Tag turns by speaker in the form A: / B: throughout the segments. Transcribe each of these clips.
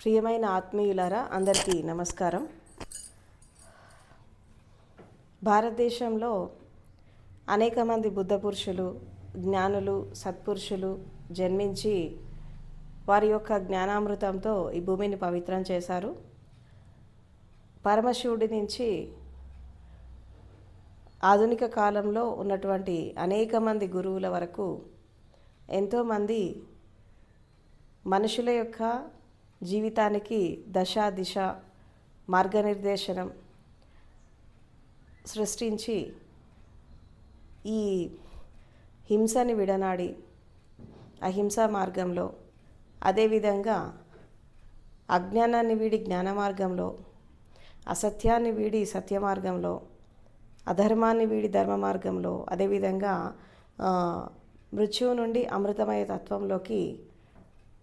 A: ప్రియమైన ఆత్మీయులారా, అందరికీ నమస్కారం. భారతదేశంలో అనేక మంది బుద్ధ పురుషులు, జ్ఞానులు, సత్పురుషులు జన్మించి వారి యొక్క జ్ఞానామృతంతో ఈ భూమిని పవిత్రం చేశారు. పరమశివుడి నుంచి ఆధునిక కాలంలో ఉన్నటువంటి అనేక మంది గురువుల వరకు ఎంతోమంది మనుషుల యొక్క జీవితానికి దశ దిశ మార్గనిర్దేశనం సృష్టించి ఈ హింసని విడనాడి అహింసా మార్గంలో, అదేవిధంగా అజ్ఞానాన్ని వీడి జ్ఞాన మార్గంలో, అసత్యాన్ని వీడి సత్య మార్గంలో, అధర్మాన్ని వీడి ధర్మ మార్గంలో, అదేవిధంగా మృత్యువు నుండి అమృతమయ తత్వంలోకి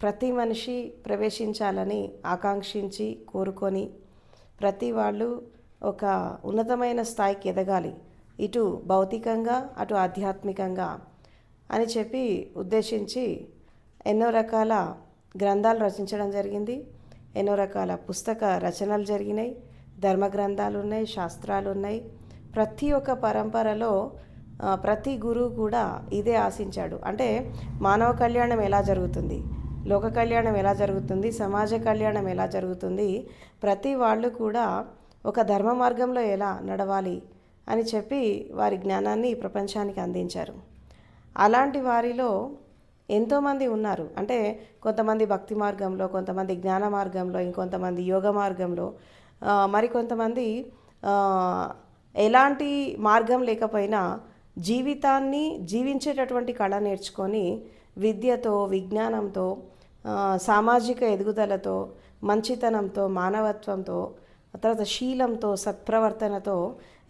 A: ప్రతి మనిషి ప్రవేశించాలని ఆకాంక్షించి కోరుకొని ప్రతి వాళ్ళు ఒక ఉన్నతమైన స్థాయికి ఎదగాలి, ఇటు భౌతికంగా అటు ఆధ్యాత్మికంగా అని చెప్పి ఉద్దేశించి ఎన్నో రకాల గ్రంథాలు రచించడం జరిగింది. ఎన్నో రకాల పుస్తక రచనలు జరిగినాయి. ధర్మ గ్రంథాలు ఉన్నాయి, శాస్త్రాలు ఉన్నాయి. ప్రతి ఒక్క పరంపరలో ప్రతి గురువు కూడా ఇదే ఆశించాడు. అంటే మానవ కళ్యాణం ఎలా జరుగుతుంది, లోక కళ్యాణం ఎలా జరుగుతుంది, సమాజ కళ్యాణం ఎలా జరుగుతుంది, ప్రతి వాళ్ళు కూడా ఒక ధర్మ మార్గంలో ఎలా నడవాలి అని చెప్పి వారి జ్ఞానాన్ని ప్రపంచానికి అందించారు. అలాంటి వారిలో ఎంతోమంది ఉన్నారు. అంటే కొంతమంది భక్తి మార్గంలో, కొంతమంది జ్ఞాన మార్గంలో, ఇంకొంతమంది యోగ మార్గంలో, మరికొంతమంది ఎలాంటి మార్గం లేకపోయినా జీవితాన్ని జీవించేటటువంటి కళ నేర్చుకొని విద్యతో, విజ్ఞానంతో, సామాజిక ఎదుగుదలతో, మంచితనంతో, మానవత్వంతో, తర్వాత శీలంతో, సత్ప్రవర్తనతో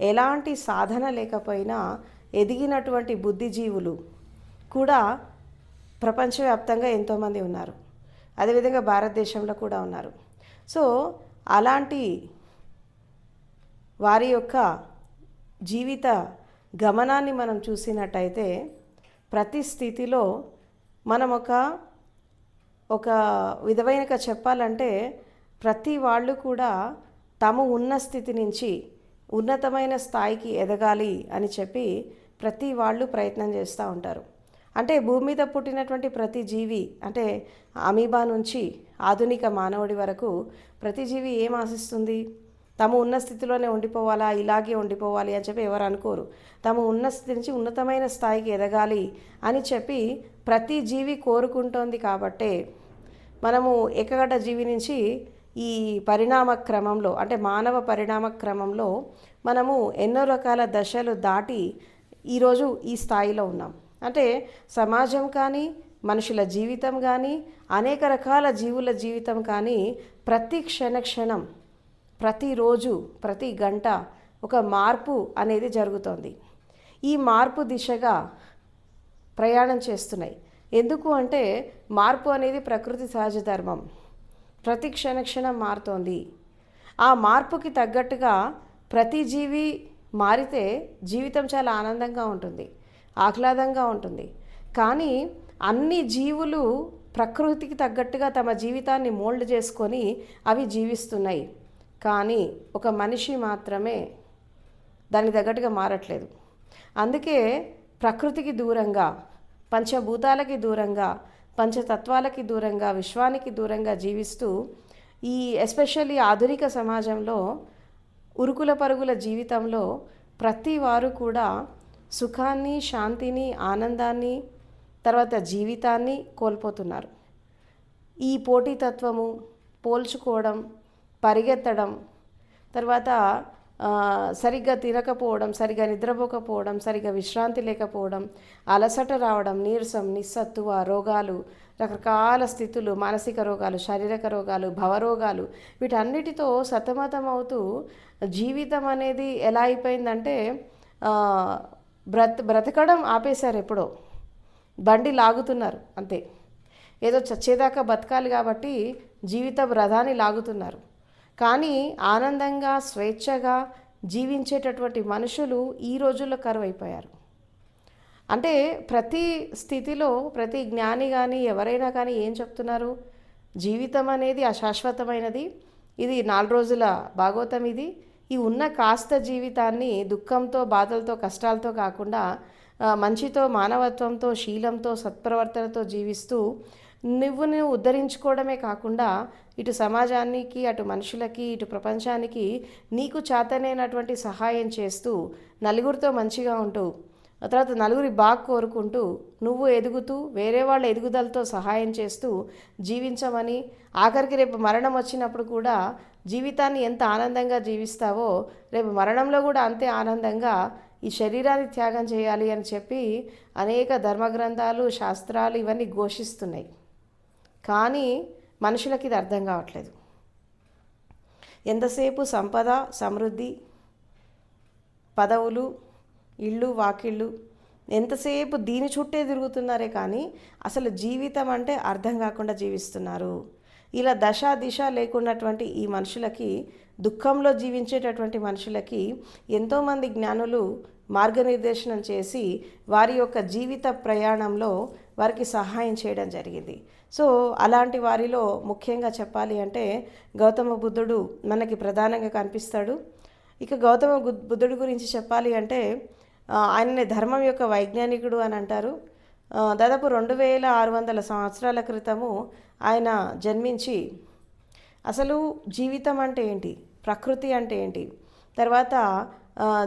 A: ఎలాంటి సాధన లేకపోయినా ఎదిగినటువంటి బుద్ధిజీవులు కూడా ప్రపంచవ్యాప్తంగా ఎంతోమంది ఉన్నారు. అదేవిధంగా భారతదేశంలో కూడా ఉన్నారు. సో అలాంటి వారి యొక్క జీవిత గమనాన్ని మనం చూసినట్టయితే ప్రతి స్థితిలో మనం ఒక విధమైనగా చెప్పాలంటే ప్రతి వాళ్ళు కూడా తాము ఉన్న స్థితి నుంచి ఉన్నతమైన స్థాయికి ఎదగాలి అని చెప్పి ప్రతి వాళ్ళు ప్రయత్నం చేస్తూ ఉంటారు. అంటే భూమి మీద పుట్టినటువంటి ప్రతి జీవి, అంటే అమీబా నుంచి ఆధునిక మానవుడి వరకు ప్రతి జీవి ఏం ఆశిస్తుంది? తాము ఉన్న స్థితిలోనే ఉండిపోవాలా, ఇలాగే ఉండిపోవాలి అని చెప్పి ఎవరు అనుకోరు. తాము ఉన్న స్థితి నుంచి ఉన్నతమైన స్థాయికి ఎదగాలి అని చెప్పి ప్రతి జీవి కోరుకుంటోంది. కాబట్టే మనము ఏకగడ్డ జీవి నుంచి ఈ పరిణామ క్రమంలో, అంటే మానవ పరిణామ క్రమంలో మనము ఎన్నో రకాల దశలు దాటి ఈరోజు ఈ స్థాయిలో ఉన్నాం. అంటే సమాజం కానీ, మనుషుల జీవితం కానీ, అనేక రకాల జీవుల జీవితం కానీ ప్రతి క్షణం, ప్రతిరోజు, ప్రతి గంట ఒక మార్పు అనేది జరుగుతోంది. ఈ మార్పు దిశగా ప్రయాణం చేస్తున్నాయి. ఎందుకు అంటే మార్పు అనేది ప్రకృతి సహజ ధర్మం. ప్రతి క్షణం మారుతోంది. ఆ మార్పుకి తగ్గట్టుగా ప్రతి జీవి మారితే జీవితం చాలా ఆనందంగా ఉంటుంది, ఆహ్లాదంగా ఉంటుంది. కానీ అన్ని జీవులు ప్రకృతికి తగ్గట్టుగా తమ జీవితాన్ని మోల్డ్ చేసుకొని అవి జీవిస్తున్నాయి. కానీ ఒక మనిషి మాత్రమే దానికి తగ్గట్టుగా మారట్లేదు. అందుకే ప్రకృతికి దూరంగా, పంచభూతాలకి దూరంగా, పంచతత్వాలకి దూరంగా, విశ్వానికి దూరంగా జీవిస్తూ ఈ ఎస్పెషల్లీ ఆధునిక సమాజంలో ఉరుకుల పరుగుల జీవితంలో ప్రతి వారు కూడా సుఖాన్ని, శాంతిని, ఆనందాన్ని, తర్వాత జీవితాన్ని కోల్పోతున్నారు. ఈ పోటీతత్వము, పోల్చుకోవడం, పరిగెత్తడం, తర్వాత సరిగ్గా తినకపోవడం, సరిగ్గా నిద్రపోకపోవడం, సరిగ్గా విశ్రాంతి లేకపోవడం, అలసట రావడం, నీరసం, నిస్సత్తువ, రోగాలు, రకరకాల స్థితులు, మానసిక రోగాలు, శారీరక రోగాలు, భవరోగాలు, వీటన్నిటితో సతమతమవుతూ జీవితం అనేది ఎలా అయిపోయిందంటే బ్రతకడం ఆపేశారు. ఎప్పుడో బండి లాగుతున్నారు అంతే. ఏదో చచ్చేదాకా బతకాలి కాబట్టి జీవిత రథాన్ని లాగుతున్నారు. కానీ ఆనందంగా, స్వేచ్ఛగా జీవించేటటువంటి మనుషులు ఈ రోజుల్లో కరువైపోయారు. అంటే ప్రతి స్థితిలో ప్రతి జ్ఞాని కానీ ఎవరైనా కానీ ఏం చెప్తున్నారు? జీవితం అనేది అశాశ్వతమైనది. ఇది 4 రోజుల భాగవతం ఇది. ఈ ఉన్న కాస్త జీవితాన్ని దుఃఖంతో, బాధలతో, కష్టాలతో కాకుండా మంచితో, మానవత్వంతో, శీలంతో, సత్ప్రవర్తనతో జీవిస్తూ నువ్వు ఉద్ధరించుకోవడమే కాకుండా ఇటు సమాజానికి, అటు మనుషులకి, ఇటు ప్రపంచానికి నీకు చేతనైనటువంటి సహాయం చేస్తూ నలుగురితో మంచిగా ఉంటూ ఆ తర్వాత నలుగురి బాగా కోరుకుంటూ నువ్వు ఎదుగుతూ వేరే వాళ్ళ ఎదుగుదలతో సహాయం చేస్తూ జీవించమని, ఆఖరికి రేపు మరణం వచ్చినప్పుడు కూడా జీవితాన్ని ఎంత ఆనందంగా జీవిస్తావో రేపు మరణంలో కూడా అంతే ఆనందంగా ఈ శరీరాన్ని త్యాగం చేయాలి అని చెప్పి అనేక ధర్మగ్రంథాలు, శాస్త్రాలు ఇవన్నీ ఘోషిస్తున్నాయి. కానీ మనుషులకి ఇది అర్థం కావట్లేదు. ఎంతసేపు సంపద, సమృద్ధి, పదవులు, ఇళ్ళు, వాకిళ్ళు, ఎంతసేపు దీని చుట్టే తిరుగుతున్నారే కానీ అసలు జీవితం అంటే అర్థం కాకుండా జీవిస్తున్నారు. ఇలా దశ దిశ లేకున్నటువంటి ఈ మనుషులకి, దుఃఖంలో జీవించేటటువంటి మనుషులకి ఎంతోమంది జ్ఞానులు మార్గనిర్దేశనం చేసి వారి యొక్క జీవిత ప్రయాణంలో వారికి సహాయం చేయడం జరిగింది. సో అలాంటి వారిలో ముఖ్యంగా చెప్పాలి అంటే గౌతమ బుద్ధుడు మనకి ప్రధానంగా కనిపిస్తాడు. ఇక గౌతమ బుద్ధుడి గురించి చెప్పాలి అంటే ఆయనని ధర్మం యొక్క వైజ్ఞానికుడు అని అంటారు. దాదాపు 2600 సంవత్సరాల క్రితము ఆయన జన్మించి అసలు జీవితం అంటే ఏంటి, ప్రకృతి అంటే ఏంటి, తర్వాత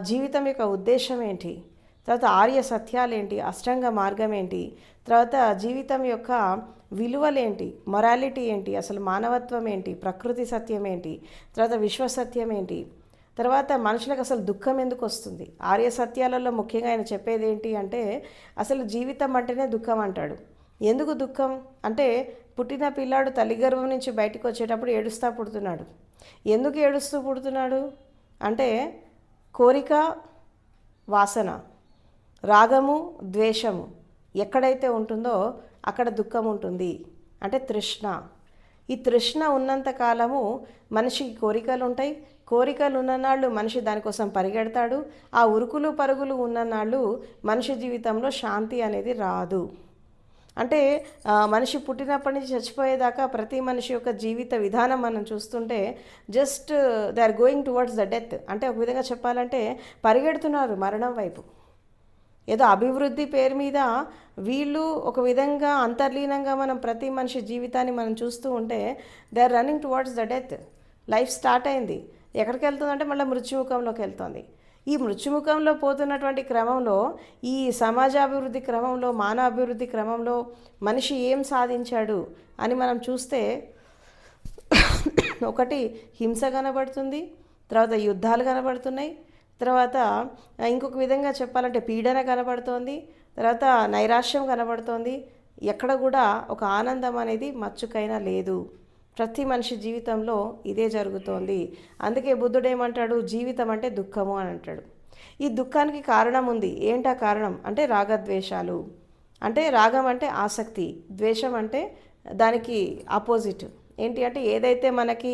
A: జీవితం యొక్క ఉద్దేశం ఏంటి, తర్వాత ఆర్య సత్యాలేంటి, అష్టాంగ మార్గం ఏంటి, తర్వాత జీవితం యొక్క విలువలేంటి, మొరాలిటీ ఏంటి, అసలు మానవత్వం ఏంటి, ప్రకృతి సత్యం ఏంటి, తర్వాత విశ్వసత్యం ఏంటి, తర్వాత మనుషులకు అసలు దుఃఖం ఎందుకు వస్తుంది, ఆర్య సత్యాలలో ముఖ్యంగా ఆయన చెప్పేది ఏంటి అంటే అసలు జీవితం అంటేనే దుఃఖం అంటాడు. ఎందుకు దుఃఖం అంటే పుట్టిన పిల్లాడు తల్లి గర్భం నుంచి బయటకు వచ్చేటప్పుడు ఏడుస్తూ పుడుతున్నాడు. ఎందుకు ఏడుస్తూ పుడుతున్నాడు అంటే కోరిక, వాసన, రాగము, ద్వేషము ఎక్కడైతే ఉంటుందో అక్కడ దుఃఖం ఉంటుంది. అంటే తృష్ణ. ఈ తృష్ణ ఉన్నంత కాలము మనిషికి కోరికలు ఉంటాయి. కోరికలు ఉన్ననాళ్ళు మనిషి దానికోసం పరిగెడతాడు. ఆ ఉరుకులు పరుగులు ఉన్ననాళ్ళు మనిషి జీవితంలో శాంతి అనేది రాదు. అంటే మనిషి పుట్టినప్పటి నుంచి చచ్చిపోయేదాకా ప్రతి మనిషి యొక్క జీవిత విధానం మనం చూస్తుంటే just they are going towards the death. అంటే ఒక విధంగా చెప్పాలంటే పరిగెడుతున్నారు మరణం వైపు. ఏదో అభివృద్ధి పేరు మీద వీళ్ళు ఒక విధంగా అంతర్లీనంగా మనం ప్రతి మనిషి జీవితాన్ని మనం చూస్తూ ఉంటే they are running towards the death. Life start అయింది, ఎక్కడికి వెళ్తుందంటే మళ్ళీ మృత్యుముఖంలోకి వెళ్తుంది. ఈ మృత్యుముఖంలో పోతున్నటువంటి క్రమంలో, ఈ సమాజాభివృద్ధి క్రమంలో, మానవ అభివృద్ధి క్రమంలో మనిషి ఏం సాధించాడు అని మనం చూస్తే ఒకటి హింస కనబడుతుంది, తర్వాత యుద్ధాలు కనబడుతున్నాయి, తర్వాత ఇంకొక విధంగా చెప్పాలంటే పీడన కనబడుతోంది, తర్వాత నైరాశ్యం కనబడుతోంది. ఎక్కడ కూడా ఒక ఆనందం అనేది మచ్చుకైనా లేదు. ప్రతి మనిషి జీవితంలో ఇదే జరుగుతోంది. అందుకే బుద్ధుడు ఏమంటాడు, జీవితం అంటే దుఃఖము అని అంటాడు. ఈ దుఃఖానికి కారణం ఉంది. ఏంటా కారణం అంటే రాగద్వేషాలు. అంటే రాగం అంటే ఆసక్తి, ద్వేషం అంటే దానికి ఆపోజిట్ ఏంటి అంటే ఏదైతే మనకి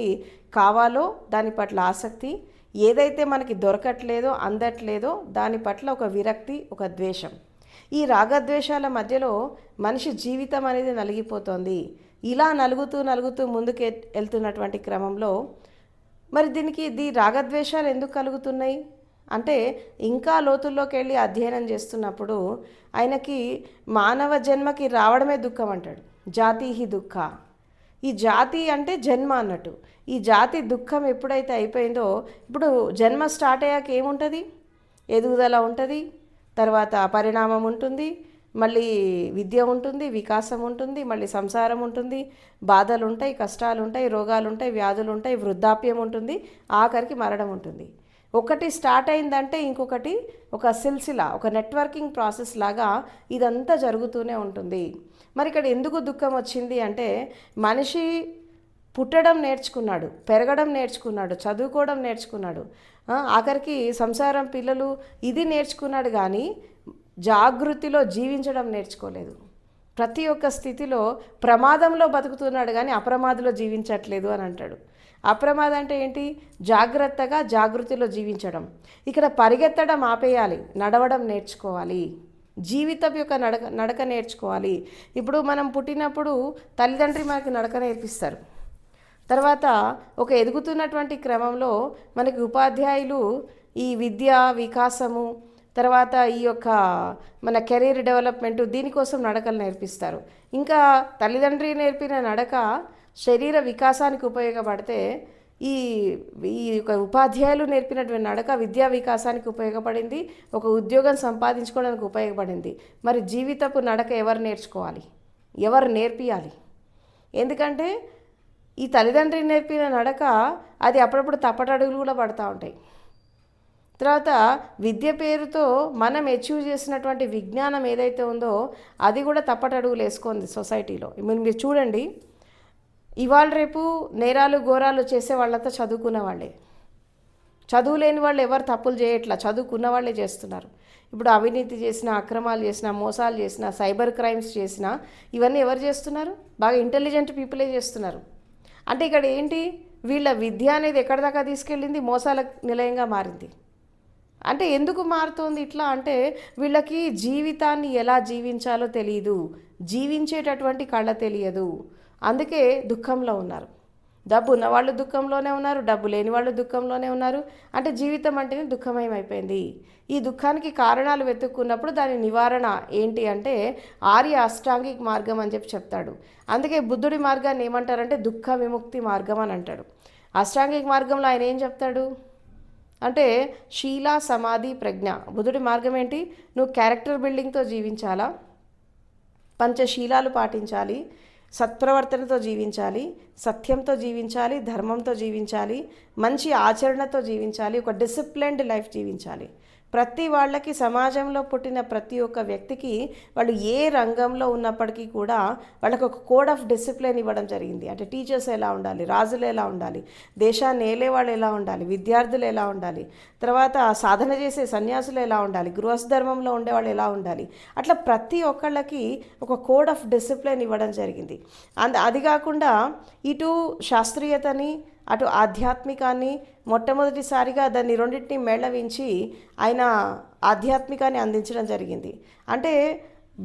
A: కావాలో దాని పట్ల ఆసక్తి, ఏదైతే మనకి దొరకట్లేదో, అందట్లేదో దాని పట్ల ఒక విరక్తి, ఒక ద్వేషం. ఈ రాగద్వేషాల మధ్యలో మనిషి జీవితం అనేది నలిగిపోతుంది. ఇలా నలుగుతూ ముందుకు వెళ్తున్నటువంటి క్రమంలో మరి దీనికి రాగద్వేషాలు ఎందుకు కలుగుతున్నాయి అంటే ఇంకా లోతుల్లోకి వెళ్ళి అధ్యయనం చేస్తున్నప్పుడు ఆయనకి మానవ జన్మకి రావడమే దుఃఖం అంటాడు. జాతిహి దుఃఖ. ఈ జాతి అంటే జన్మ అన్నట్టు. ఈ జాతి దుఃఖం ఎప్పుడైతే అయిపోయిందో ఇప్పుడు జన్మ స్టార్ట్ అయ్యాక ఏముంటుంది, ఎదుగుదల ఉంటుంది, తర్వాత పరిణామం ఉంటుంది, మళ్ళీ విద్య ఉంటుంది, వికాసం ఉంటుంది, మళ్ళీ సంసారం ఉంటుంది, బాధలు ఉంటాయి, కష్టాలు ఉంటాయి, రోగాలు ఉంటాయి, వ్యాధులు ఉంటాయి, వృద్ధాప్యం ఉంటుంది, ఆఖరికి మరణం ఉంటుంది. ఒకటి స్టార్ట్ అయిందంటే ఇంకొకటి ఒక సిల్సిలా, ఒక నెట్వర్కింగ్ ప్రాసెస్ లాగా ఇదంతా జరుగుతూనే ఉంటుంది. మరి ఇక్కడ ఎందుకు దుఃఖం వచ్చింది అంటే మనిషి పుట్టడం నేర్చుకున్నాడు, పెరగడం నేర్చుకున్నాడు, చదువుకోవడం నేర్చుకున్నాడు, ఆఖరికి సంసారం, పిల్లలు ఇది నేర్చుకున్నాడు, కానీ జాగృతిలో జీవించడం నేర్చుకోలేదు. ప్రతి ఒక్క స్థితిలో ప్రమాదంలో బతుకుతున్నాడు కానీ అప్రమాదలో జీవించట్లేదు అని అంటాడు. అప్రమాదం అంటే ఏంటి, జాగ్రత్తగా జాగృతిలో జీవించడం. ఇక్కడ పరిగెత్తడం ఆపేయాలి, నడవడం నేర్చుకోవాలి. జీవితం యొక్క నడక నేర్చుకోవాలి. ఇప్పుడు మనం పుట్టినప్పుడు తల్లిదండ్రి మనకి నడక నేర్పిస్తారు. తర్వాత ఒక ఎదుగుతున్నటువంటి క్రమంలో మనకి ఉపాధ్యాయులు ఈ విద్య వికాసము, తర్వాత ఈ యొక్క మన కెరీర్ డెవలప్మెంట్ దీనికోసం నడకలు నేర్పిస్తారు. ఇంకా తల్లిదండ్రి నేర్పిన నడక శరీర వికాసానికి ఉపయోగపడితే ఈ ఈ యొక్క ఉపాధ్యాయులు నేర్పినటువంటి నడక విద్యా వికాసానికి ఉపయోగపడింది, ఒక ఉద్యోగం సంపాదించుకోవడానికి ఉపయోగపడింది. మరి జీవితపు నడక ఎవరు నేర్చుకోవాలి, ఎవరు నేర్పియాలి? ఎందుకంటే ఈ తల్లిదండ్రి నేర్పిన నడక అది అప్పుడప్పుడు తప్పటడుగులు కూడా పడుతూ ఉంటాయి. తర్వాత విద్య పేరుతో మనం అచీవ్ చేసినటువంటి విజ్ఞానం ఏదైతే ఉందో అది కూడా తప్పటడుగులు వేసుకుంది సొసైటీలో. మీరు చూడండి, ఇవాళ రేపు నేరాలు ఘోరాలు చేసే వాళ్ళంతా చదువుకున్న వాళ్ళే. చదువు లేని వాళ్ళు ఎవరు తప్పులు చేయట్లా, చదువుకున్న వాళ్ళే చేస్తున్నారు. ఇప్పుడు అవినీతి చేసిన, అక్రమాలు చేసిన, మోసాలు చేసిన, సైబర్ క్రైమ్స్ చేసిన ఇవన్నీ ఎవరు చేస్తున్నారు? బాగా ఇంటెలిజెంట్ పీపులే చేస్తున్నారు. అంటే ఇక్కడ ఏంటి, వీళ్ళ విద్య అనేది ఎక్కడి దాకా తీసుకెళ్ళింది? మోసాల నిలయంగా మారింది. అంటే ఎందుకు మారుతోంది ఇట్లా అంటే వీళ్ళకి జీవితాన్ని ఎలా జీవించాలో తెలియదు, జీవించేటటువంటి కళ తెలియదు. అందుకే దుఃఖంలో ఉన్నారు. డబ్బు ఉన్న వాళ్ళు దుఃఖంలోనే ఉన్నారు, డబ్బు లేని వాళ్ళు దుఃఖంలోనే ఉన్నారు. అంటే జీవితం అంటేనే దుఃఖమయమైపోయింది. ఈ దుఃఖానికి కారణాలు వెతుక్కున్నప్పుడు దాని నివారణ ఏంటి అంటే ఆర్య అష్టాంగిక మార్గం అని చెప్తాడు. అందుకే బుద్ధుడి మార్గాన్ని ఏమంటారంటే దుఃఖ విముక్తి మార్గం అని అంటాడు. అష్టాంగిక మార్గంలో ఆయన ఏం చెప్తాడు అంటే శీల సమాధి ప్రజ్ఞ. బుద్ధుడి మార్గం ఏంటి? నువ్వు క్యారెక్టర్ బిల్డింగ్తో జీవించాలా, పంచశీలాలు పాటించాలి, సత్ప్రవర్తనతో జీవించాలి, సత్యంతో జీవించాలి, ధర్మంతో జీవించాలి, మంచి ఆచరణతో జీవించాలి, ఒక డిసిప్లిన్డ్ లైఫ్ జీవించాలి. ప్రతి వాళ్ళకి సమాజంలో పుట్టిన ప్రతి ఒక్క వ్యక్తికి వాళ్ళు ఏ రంగంలో ఉన్నప్పటికీ కూడా వాళ్ళకి ఒక కోడ్ ఆఫ్ డిసిప్లిన్ ఇవ్వడం జరిగింది. అంటే టీచర్స్ ఎలా ఉండాలి, రాజులు ఎలా ఉండాలి, దేశాన్ని ఏలేవాళ్ళు ఎలా ఉండాలి, విద్యార్థులు ఎలా ఉండాలి, తర్వాత సాధన చేసే సన్యాసులు ఎలా ఉండాలి, గృహస్థధర్మంలో ఉండేవాళ్ళు ఎలా ఉండాలి, అట్లా ప్రతి ఒక్కళ్ళకి ఒక కోడ్ ఆఫ్ డిసిప్లిన్ ఇవ్వడం జరిగింది. అది కాకుండా ఇటు శాస్త్రీయతని అటు ఆధ్యాత్మికాన్ని మొట్టమొదటిసారిగా దాన్ని రెండింటిని మేళవించి ఆయన ఆధ్యాత్మికాన్ని అందించడం జరిగింది. అంటే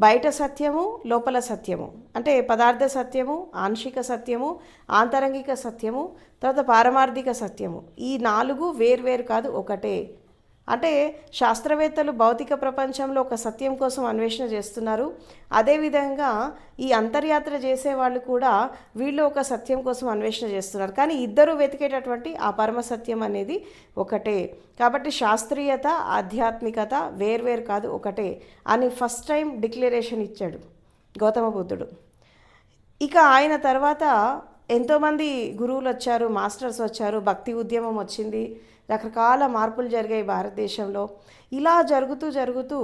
A: బయట సత్యము, లోపల సత్యము, అంటే పదార్థ సత్యము, ఆంశిక సత్యము, ఆంతరంగిక సత్యము, తర్వాత పారమార్థిక సత్యము. ఈ 4 వేర్వేరు కాదు, ఒకటే. అంటే శాస్త్రవేత్తలు భౌతిక ప్రపంచంలో ఒక సత్యం కోసం అన్వేషణ చేస్తున్నారు. అదేవిధంగా ఈ అంతర్యాత్ర చేసేవాళ్ళు కూడా వీళ్ళు ఒక సత్యం కోసం అన్వేషణ చేస్తున్నారు. కానీ ఇద్దరు వెతికేటటువంటి ఆ పరమ సత్యం అనేది ఒకటే. కాబట్టి శాస్త్రీయత, ఆధ్యాత్మికత వేర్వేరు కాదు, ఒకటే అని ఫస్ట్ టైం డిక్లరేషన్ ఇచ్చాడు గౌతమ బుద్ధుడు. ఇక ఆయన తర్వాత ఎంతోమంది గురువులు వచ్చారు, మాస్టర్స్ వచ్చారు, భక్తి ఉద్యమం వచ్చింది, రకరకాల మార్పులు జరిగాయి భారతదేశంలో. ఇలా జరుగుతూ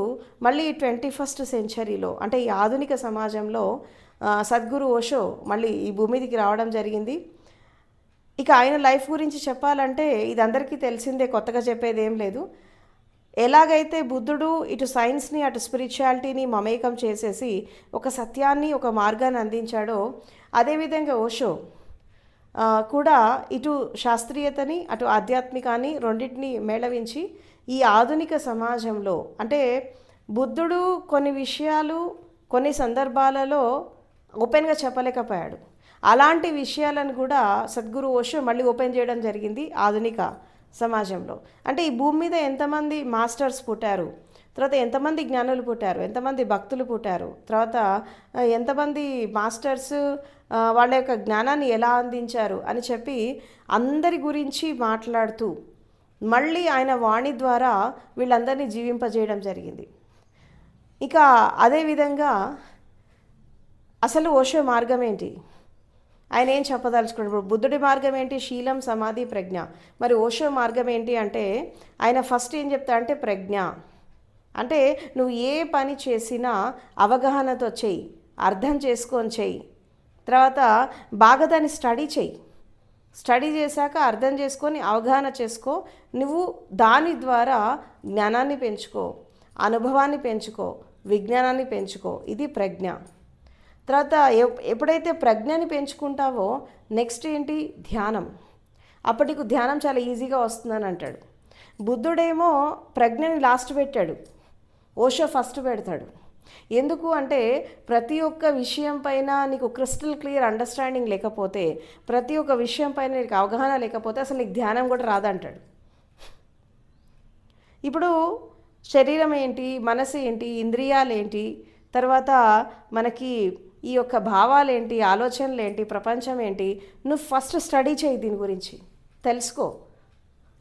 A: మళ్ళీ 21st సెంచరీలో అంటే ఈ ఆధునిక సమాజంలో సద్గురు ఓషో మళ్ళీ ఈ భూమి మీదకి రావడం జరిగింది. ఇక ఆయన లైఫ్ గురించి చెప్పాలంటే ఇది అందరికీ తెలిసిందే, కొత్తగా చెప్పేది ఏం లేదు. ఎలాగైతే బుద్ధుడు ఇటు సైన్స్ని అటు స్పిరిచువాలిటీని మమేకం చేసేసి ఒక సత్యాన్ని, ఒక మార్గాన్ని అందించాడో, అదేవిధంగా ఓషో కూడా ఇటు శాస్త్రీయతని అటు ఆధ్యాత్మికాన్ని రెండింటిని మేళవించి ఈ ఆధునిక సమాజంలో అంటే బుద్ధుడు కొన్ని విషయాలు కొన్ని సందర్భాలలో ఓపెన్గా చెప్పలేకపోయాడు. అలాంటి విషయాలను కూడా సద్గురు ఓషో మళ్ళీ ఓపెన్ చేయడం జరిగింది ఆధునిక సమాజంలో. అంటే ఈ భూమి మీద ఎంతమంది మాస్టర్స్ పుట్టారు, తర్వాత ఎంతమంది జ్ఞానులు పుట్టారు, ఎంతమంది భక్తులు పుట్టారు, తర్వాత ఎంతమంది మాస్టర్స్ వాళ్ళ యొక్క జ్ఞానాన్ని ఎలా అందించారు అని చెప్పి అందరి గురించి మాట్లాడుతూ మళ్ళీ ఆయన వాణి ద్వారా వీళ్ళందరినీ జీవింపజేయడం జరిగింది. ఇక అదేవిధంగా అసలు ఓషో మార్గం ఏంటి, ఆయన ఏం చెప్పదలుచుకున్నాడు? ఇప్పుడు బుద్ధుడి మార్గం ఏంటి? శీలం, సమాధి, ప్రజ్ఞ. మరి ఓషో మార్గం ఏంటి అంటే ఆయన ఫస్ట్ ఏం చెప్తా అంటే ప్రజ్ఞ. అంటే నువ్వు ఏ పని చేసినా అవగాహనతో చెయ్యి, అర్థం చేసుకొని చెయ్యి, తర్వాత బాగా దాన్ని స్టడీ చెయ్యి. స్టడీ చేశాక అర్థం చేసుకొని అవగాహన చేసుకో. నువ్వు దాని ద్వారా జ్ఞానాన్ని పెంచుకో, అనుభవాన్ని పెంచుకో, విజ్ఞానాన్ని పెంచుకో. ఇది ప్రజ్ఞ. తర్వాత ఎప్పుడైతే ప్రజ్ఞని పెంచుకుంటావో నెక్స్ట్ ఏంటి? ధ్యానం. అప్పటికి ధ్యానం చాలా ఈజీగా వస్తుందని అంటాడు. బుద్ధుడేమో ప్రజ్ఞని లాస్ట్ పెట్టాడు, ఓషో ఫస్ట్ పెడతాడు. ఎందుకు అంటే ప్రతి ఒక్క విషయం పైన నీకు క్రిస్టల్ క్లియర్ అండర్స్టాండింగ్ లేకపోతే, ప్రతి ఒక్క విషయం పైన నీకు అవగాహన లేకపోతే అసలు నీకు ధ్యానం కూడా రాదంటాడు. ఇప్పుడు శరీరం ఏంటి, మనసు ఏంటి, ఇంద్రియాలు ఏంటి, తర్వాత మనకి ఈ యొక్క భావాలు ఏంటి, ఆలోచనలు ఏంటి, ప్రపంచం ఏంటి, నువ్వు ఫస్ట్ స్టడీ చేయి, దీని గురించి తెలుసుకో.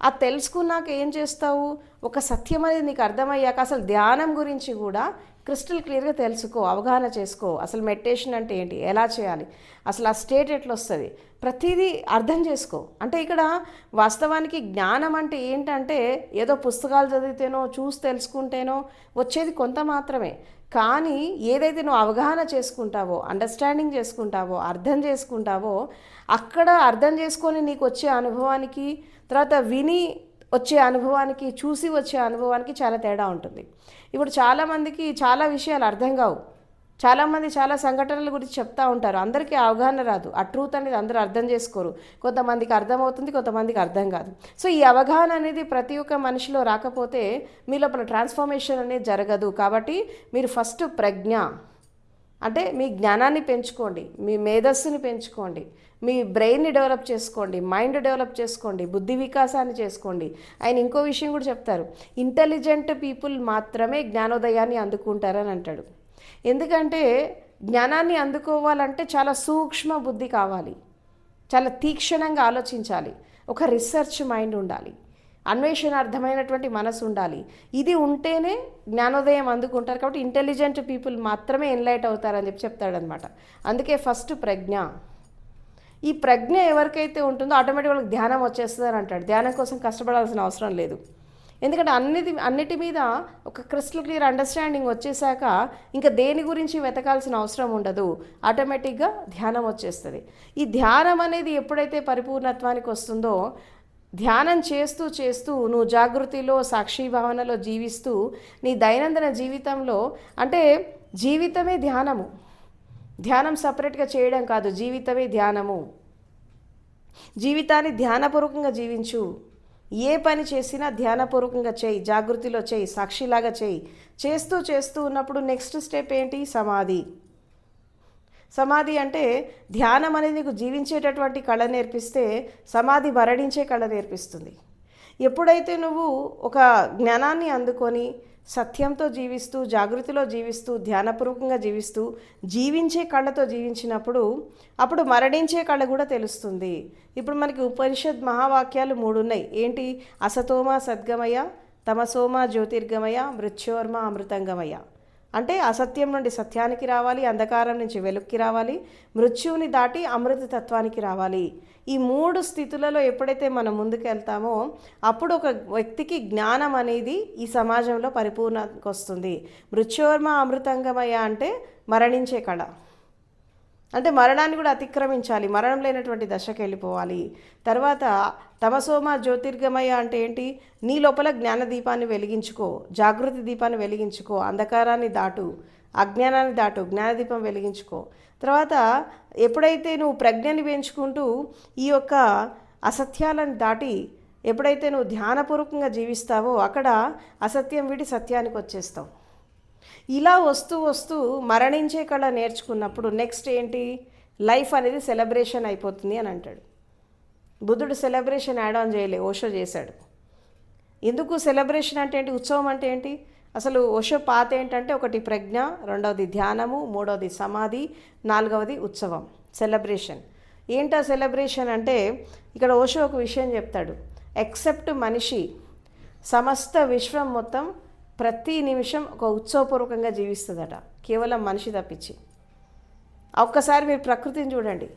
A: ఆ తెలుసుకున్నాక ఏం చేస్తావు, ఒక సత్యం అనేది నీకు అర్థమయ్యాక అసలు ధ్యానం గురించి కూడా క్రిస్టల్ క్లియర్గా తెలుసుకో, అవగాహన చేసుకో. అసలు మెడిటేషన్ అంటే ఏంటి, ఎలా చేయాలి, అసలు ఆ స్టేట్ ఎట్లా వస్తుంది, ప్రతిదీ అర్థం చేసుకో. అంటే ఇక్కడ వాస్తవానికి జ్ఞానం అంటే ఏంటంటే ఏదో పుస్తకాలు చదివితేనో చూసి తెలుసుకుంటేనో వచ్చేది కొంత మాత్రమే. కానీ ఏదైతే నువ్వు అవగాహన చేసుకుంటావో, అండర్స్టాండింగ్ చేసుకుంటావో, అర్థం చేసుకుంటావో, అక్కడ అర్థం చేసుకొని నీకు వచ్చే అనుభవానికి, తర్వాత విని వచ్చే అనుభవానికి, చూసి వచ్చే అనుభవానికి చాలా తేడా ఉంటుంది. ఇప్పుడు చాలామందికి చాలా విషయాలు అర్థం కావు. చాలామంది చాలా సంఘటనల గురించి చెప్తూ ఉంటారు. అందరికీ అవగాహన రాదు. ఆ ట్రూత్ అనేది అందరూ అర్థం చేసుకోరు. కొంతమందికి అర్థమవుతుంది, కొంతమందికి అర్థం కాదు. సో ఈ అవగాహన అనేది ప్రతి ఒక్క మనిషిలో రాకపోతే మీ లోపల ట్రాన్స్ఫర్మేషన్ అనేది జరగదు. కాబట్టి మీరు ఫస్ట్ ప్రజ్ఞ అంటే మీ జ్ఞానాన్ని పెంచుకోండి, మీ మేధస్సుని పెంచుకోండి, మీ బ్రెయిన్ని డెవలప్ చేసుకోండి, మైండ్ డెవలప్ చేసుకోండి, బుద్ధి వికాసాన్ని చేసుకోండి. ఆయన ఇంకో విషయం కూడా చెప్తారు, ఇంటెలిజెంట్ పీపుల్ మాత్రమే జ్ఞానోదయాన్ని అందుకుంటారని అంటాడు. ఎందుకంటే జ్ఞానాన్ని అందుకోవాలంటే చాలా సూక్ష్మ బుద్ధి కావాలి, చాలా తీక్షణంగా ఆలోచించాలి, ఒక రీసెర్చ్ మైండ్ ఉండాలి, అన్వేషణార్థమైనటువంటి మనసు ఉండాలి. ఇది ఉంటేనే జ్ఞానోదయం అందుకుంటారు. కాబట్టి ఇంటెలిజెంట్ పీపుల్ మాత్రమే ఎన్లైట్ అవుతారని చెప్తాడనమాట. అందుకే ఫస్ట్ ప్రజ్ఞ. ఈ ప్రజ్ఞ ఎవరికైతే ఉంటుందో ఆటోమేటిక్గా వాళ్ళకి ధ్యానం వచ్చేస్తుంది అని అంటాడు. ధ్యానం కోసం కష్టపడాల్సిన అవసరం లేదు. ఎందుకంటే అన్నిటి మీద ఒక క్రిస్టల్ క్లియర్ అండర్స్టాండింగ్ వచ్చేసాక ఇంకా దేని గురించి వెతకాల్సిన అవసరం ఉండదు. ఆటోమేటిక్గా ధ్యానం వచ్చేస్తుంది. ఈ ధ్యానం అనేది ఎప్పుడైతే పరిపూర్ణత్వానికి వస్తుందో, ధ్యానం చేస్తూ చేస్తూ నువ్వు జాగృతిలో, సాక్షిభావనలో జీవిస్తూ నీ దైనందిన జీవితంలో, అంటే జీవితమే ధ్యానము. ధ్యానం సపరేట్గా చేయడం కాదు, జీవితమే ధ్యానము. జీవితాన్ని ధ్యానపూర్వకంగా జీవించు. ఏ పని చేసినా ధ్యానపూర్వకంగా చేయి, జాగృతిలో చేయి, సాక్షిలాగా చేయి. చేస్తూ చేస్తూ ఉన్నప్పుడు నెక్స్ట్ స్టెప్ ఏంటి, సమాధి. సమాధి అంటే ధ్యానం అనేది నీకు జీవించేటటువంటి కళ నేర్పిస్తే, సమాధి మరణించే కళ నేర్పిస్తుంది. ఎప్పుడైతే నువ్వు ఒక జ్ఞానాన్ని అందుకొని సత్యంతో జీవిస్తూ, జాగృతిలో జీవిస్తూ, ధ్యానపూర్వకంగా జీవిస్తూ, జీవించే కళతో జీవించినప్పుడు అప్పుడు మరణించే కళ కూడా తెలుస్తుంది. ఇప్పుడు మనకి ఉపనిషద్ మహావాక్యాలు 3 ఉన్నాయి. ఏంటి, అసతోమ సద్గమయ, తమసోమ జ్యోతిర్గమయ, మృత్యోర్మ అమృతంగమయ. అంటే అసత్యం నుండి సత్యానికి రావాలి, అంధకారం నుంచి వెలుక్కి రావాలి, మృత్యువుని దాటి అమృతతత్వానికి రావాలి. ఈ 3 స్థితులలో ఎప్పుడైతే మనం ముందుకు వెళ్తామో అప్పుడు ఒక వ్యక్తికి జ్ఞానం అనేది ఈ సమాజంలో పరిపూర్ణకు వస్తుంది. మృత్యోర్మ అమృతంగమయ అంటే మరణించే కళ, అంటే మరణాన్ని కూడా అతిక్రమించాలి, మరణం లేనటువంటి దశకి వెళ్ళిపోవాలి. తర్వాత తమసోమ జ్యోతిర్గమయ అంటే ఏంటి, నీ లోపల జ్ఞాన దీపాన్ని వెలిగించుకో, జాగృతి దీపాన్ని వెలిగించుకో, అంధకారాన్ని దాటు, అజ్ఞానాన్ని దాటు, జ్ఞానదీపం వెలిగించుకో. తర్వాత ఎప్పుడైతే నువ్వు ప్రజ్ఞని పెంచుకుంటూ ఈ యొక్క అసత్యాలను దాటి ఎప్పుడైతే నువ్వు ధ్యానపూర్వకంగా జీవిస్తావో అక్కడ అసత్యం వీడి సత్యానికి వచ్చేస్తావు. ఇలా వస్తూ వస్తూ మరణించే కళ నేర్చుకున్నప్పుడు నెక్స్ట్ ఏంటి, లైఫ్ అనేది సెలబ్రేషన్ అయిపోతుంది అని అంటాడు. బుద్ధుడు సెలబ్రేషన్ యాడ్ ఆన్ చేయలే, ఓషో చేశాడు. ఎందుకు సెలబ్రేషన్ అంటే ఏంటి, ఉత్సవం అంటే ఏంటి, అసలు ఓషో పాత ఏంటంటే ఒకటి ప్రజ్ఞ, రెండవది ధ్యానము, మూడవది సమాధి, నాలుగవది ఉత్సవం, సెలబ్రేషన్. ఏంటా సెలబ్రేషన్ అంటే ఇక్కడ ఓషో ఒక విషయం చెప్తాడు, ఎక్సెప్ట్ మనిషి సమస్త విశ్వం మొత్తం ప్రతి నిమిషం ఒక ఉత్సవపూర్వకంగా జీవిస్తుందట, కేవలం మనిషి తప్పించి. ఒక్కసారి మీరు ప్రకృతిని చూడండి,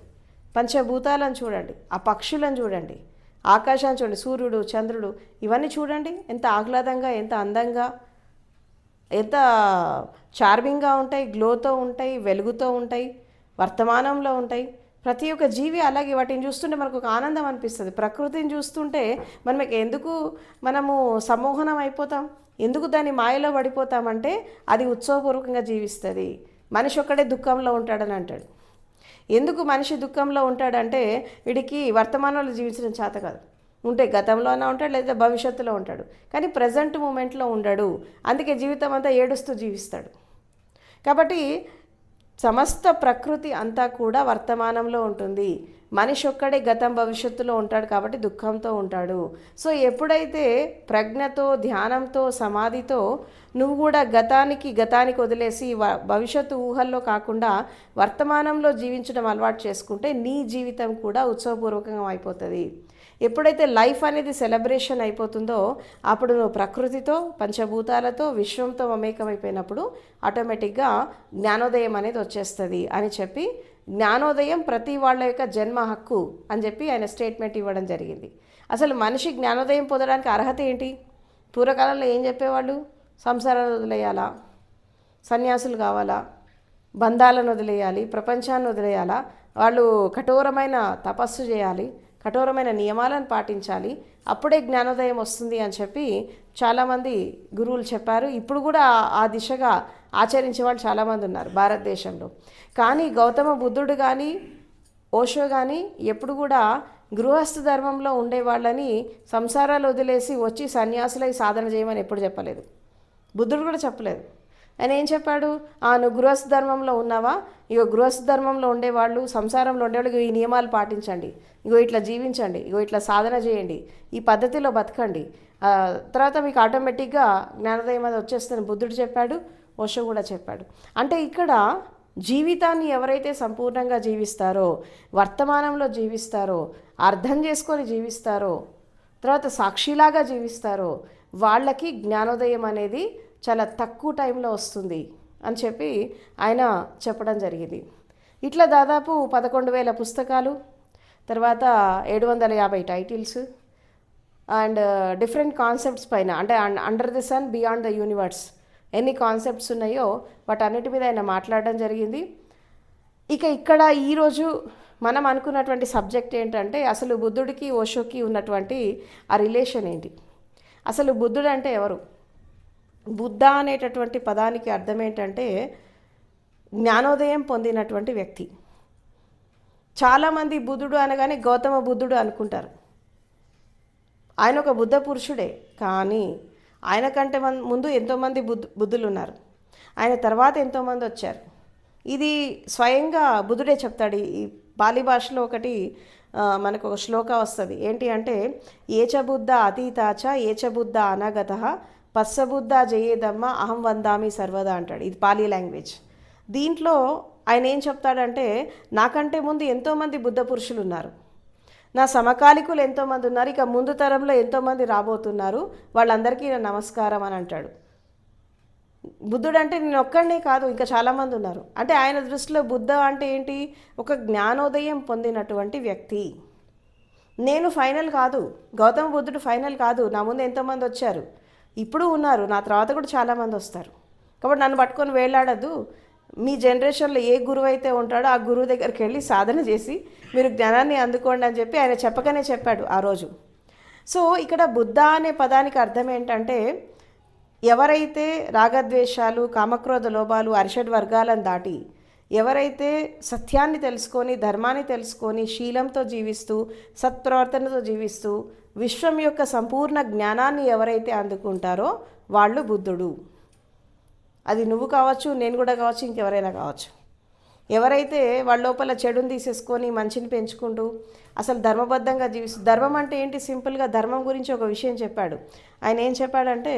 A: పంచభూతాలను చూడండి, ఆ పక్షులను చూడండి, ఆకాశాన్ని చూడండి, సూర్యుడు, చంద్రుడు, ఇవన్నీ చూడండి ఎంత ఆహ్లాదంగా, ఎంత అందంగా, ఎంత చార్మింగ్గా ఉంటాయి, గ్లోతో ఉంటాయి, వెలుగుతో ఉంటాయి, వర్తమానంలో ఉంటాయి. ప్రతి ఒక్క జీవి అలాగే, వాటిని చూస్తుంటే మనకు ఒక ఆనందం అనిపిస్తుంది. ప్రకృతిని చూస్తుంటే మనము సమ్మోహనం అయిపోతాం, ఎందుకు దాని మాయలో పడిపోతామంటే అది ఉత్సవపూర్వకంగా జీవిస్తుంది. మనిషి ఒక్కడే దుఃఖంలో ఉంటాడని అంటాడు. ఎందుకు మనిషి దుఃఖంలో ఉంటాడంటే వీడికి వర్తమానంలో జీవించడం చేత కాదు. ఉంటే గతంలోనే ఉంటాడు, లేదా భవిష్యత్తులో ఉంటాడు, కానీ ప్రజెంట్ మూమెంట్లో ఉండడు. అందుకే జీవితం అంతా ఏడుస్తూ జీవిస్తాడు. కాబట్టి సమస్త ప్రకృతి అంతా కూడా వర్తమానంలో ఉంటుంది. మనిషి ఒక్కడే గతం భవిష్యత్తులో ఉంటాడు కాబట్టి దుఃఖంతో ఉంటాడు. సో ఎప్పుడైతే ప్రజ్ఞతో, ధ్యానంతో, సమాధితో నువ్వు కూడా గతానికి వదిలేసి భవిష్యత్తు ఊహల్లో కాకుండా వర్తమానంలో జీవించడం అలవాటు చేసుకుంటే నీ జీవితం కూడా ఉత్సవపూర్వకంగా అయిపోతుంది. ఎప్పుడైతే లైఫ్ అనేది సెలబ్రేషన్ అయిపోతుందో అప్పుడు నువ్వు ప్రకృతితో, పంచభూతాలతో, విశ్వంతో మమేకమైపోయినప్పుడు ఆటోమేటిక్గా జ్ఞానోదయం అనేది వచ్చేస్తుంది అని చెప్పి, జ్ఞానోదయం ప్రతి వాళ్ళ యొక్క జన్మ హక్కు అని చెప్పి ఆయన స్టేట్మెంట్ ఇవ్వడం జరిగింది. అసలు మనిషి జ్ఞానోదయం పొందడానికి అర్హత ఏంటి? పూర్వకాలంలో ఏం చెప్పేవాళ్ళు? సంసారాలు వదిలేయాలా, సన్యాసులు కావాలా, బంధాలను వదిలేయాలి, ప్రపంచాన్ని వదిలేయాలా, వాళ్ళు కఠోరమైన తపస్సు చేయాలి, కఠోరమైన నియమాలను పాటించాలి, అప్పుడే జ్ఞానోదయం వస్తుంది అని చెప్పి చాలామంది గురువులు చెప్పారు. ఇప్పుడు కూడా ఆ దిశగా ఆచరించే వాళ్ళు చాలామంది ఉన్నారు భారతదేశంలో. కానీ గౌతమ బుద్ధుడు కానీ, ఓషో కానీ ఎప్పుడు కూడా గృహస్థ ధర్మంలో ఉండేవాళ్ళని సంసారాలు వదిలేసి వచ్చి సన్యాసులై సాధన చేయమని ఎప్పుడు చెప్పలేదు. బుద్ధుడు కూడా చెప్పలేదు. ఆయన ఏం చెప్పాడు? నువ్వు గృహస్థ ధర్మంలో ఉన్నావా, ఇగో గృహస్థ ధర్మంలో ఉండేవాళ్ళు, సంసారంలో ఉండేవాళ్ళు ఈ నియమాలు పాటించండి, ఇగో ఇట్లా జీవించండి, ఇగో ఇట్లా సాధన చేయండి, ఈ పద్ధతిలో బతకండి, తర్వాత మీకు ఆటోమేటిక్గా జ్ఞానోదయం అది వచ్చేస్తుందని బుద్ధుడు చెప్పాడు, ఓషో కూడా చెప్పాడు. అంటే ఇక్కడ జీవితాన్ని ఎవరైతే సంపూర్ణంగా జీవిస్తారో, వర్తమానంలో జీవిస్తారో, అర్థం చేసుకొని జీవిస్తారో, తర్వాత సాక్షిలాగా జీవిస్తారో వాళ్ళకి జ్ఞానోదయం అనేది చాలా తక్కువ టైంలో వస్తుంది అని చెప్పి ఆయన చెప్పడం జరిగింది. ఇట్లా దాదాపు 11,000 పుస్తకాలు, తర్వాత 750 టైటిల్స్ అండ్ డిఫరెంట్ కాన్సెప్ట్స్ పైన, అంటే under the sun, beyond the universe ఎన్ని కాన్సెప్ట్స్ ఉన్నాయో వాటన్నిటి మీద ఆయన మాట్లాడడం జరిగింది. ఇక ఇక్కడ ఈరోజు మనం అనుకున్నటువంటి సబ్జెక్ట్ ఏంటంటే అసలు బుద్ధుడికి ఓషోకి ఉన్నటువంటి ఆ రిలేషన్ ఏంటి, అసలు బుద్ధుడు అంటే ఎవరు? బుద్ధ అనేటటువంటి పదానికి అర్థం ఏంటంటే జ్ఞానోదయం పొందినటువంటి వ్యక్తి. చాలామంది బుద్ధుడు అనగానే గౌతమ బుద్ధుడు అనుకుంటారు. ఆయన ఒక బుద్ధ పురుషుడే, కానీ ఆయన కంటే ముందు ఎంతోమంది బుద్ధులు ఉన్నారు, ఆయన తర్వాత ఎంతోమంది వచ్చారు. ఇది స్వయంగా బుద్ధుడే చెప్తాడు. ఈ పాలి భాషలో ఒకటి మనకు ఒక శ్లోక వస్తుంది. ఏంటి అంటే ఏచ బుద్ధ అతీతాచ ఏచ బుద్ధ అనాగత పస్సబుద్ధ జయేదమ్మ అహం వందామి సర్వదా అంటాడు. ఇది పాలి లాంగ్వేజ్. దీంట్లో ఆయన ఏం చెప్తాడంటే నాకంటే ముందు ఎంతోమంది బుద్ధ పురుషులు ఉన్నారు, నా సమకాలికులు ఎంతోమంది ఉన్నారు, ఇక ముందు తరంలో ఎంతోమంది రాబోతున్నారు, వాళ్ళందరికీ నా నమస్కారం అని అంటాడు. బుద్ధుడు అంటే నేను ఒక్కడనే కాదు, ఇంకా చాలామంది ఉన్నారు. అంటే ఆయన దృష్టిలో బుద్ధ అంటే ఏంటి? ఒక జ్ఞానోదయం పొందినటువంటి వ్యక్తి. నేను ఫైనల్ కాదు, గౌతమ బుద్ధుడు ఫైనల్ కాదు, నా ముందు ఎంతోమంది వచ్చారు, ఇప్పుడు ఉన్నారు, నా తర్వాత కూడా చాలామంది వస్తారు. కాబట్టి నన్ను పట్టుకొని వేలాడద్దు. మీ జనరేషన్లో ఏ గురువు అయితే ఉంటాడో ఆ గురువు దగ్గరికి వెళ్ళి సాధన చేసి మీరు జ్ఞానాన్ని అందుకోండి అని చెప్పి ఆయన చెప్పకనే చెప్పాడు ఆ రోజు. సో ఇక్కడ బుద్ధ అనే పదానికి అర్థం ఏంటంటే ఎవరైతే రాగద్వేషాలు, కామక్రోధ లోభాలు, అరిషడ్ వర్గాలను దాటి ఎవరైతే సత్యాన్ని తెలుసుకొని, ధర్మాన్ని తెలుసుకొని, శీలంతో జీవిస్తూ, సత్ప్రవర్తనతో జీవిస్తూ విశ్వం యొక్క సంపూర్ణ జ్ఞానాన్ని ఎవరైతే అందుకుంటారో వాళ్ళు బుద్ధుడు. అది నువ్వు కావచ్చు, నేను కూడా కావచ్చు, ఇంకెవరైనా కావచ్చు. ఎవరైతే వాళ్ళ లోపల చెడుని తీసేసుకొని మంచిని పెంచుకుంటూ అసలు ధర్మబద్ధంగా జీవిస్తూ, ధర్మం అంటే ఏంటి? సింపుల్గా ధర్మం గురించి ఒక విషయం చెప్పాడు. ఆయన ఏం చెప్పాడంటే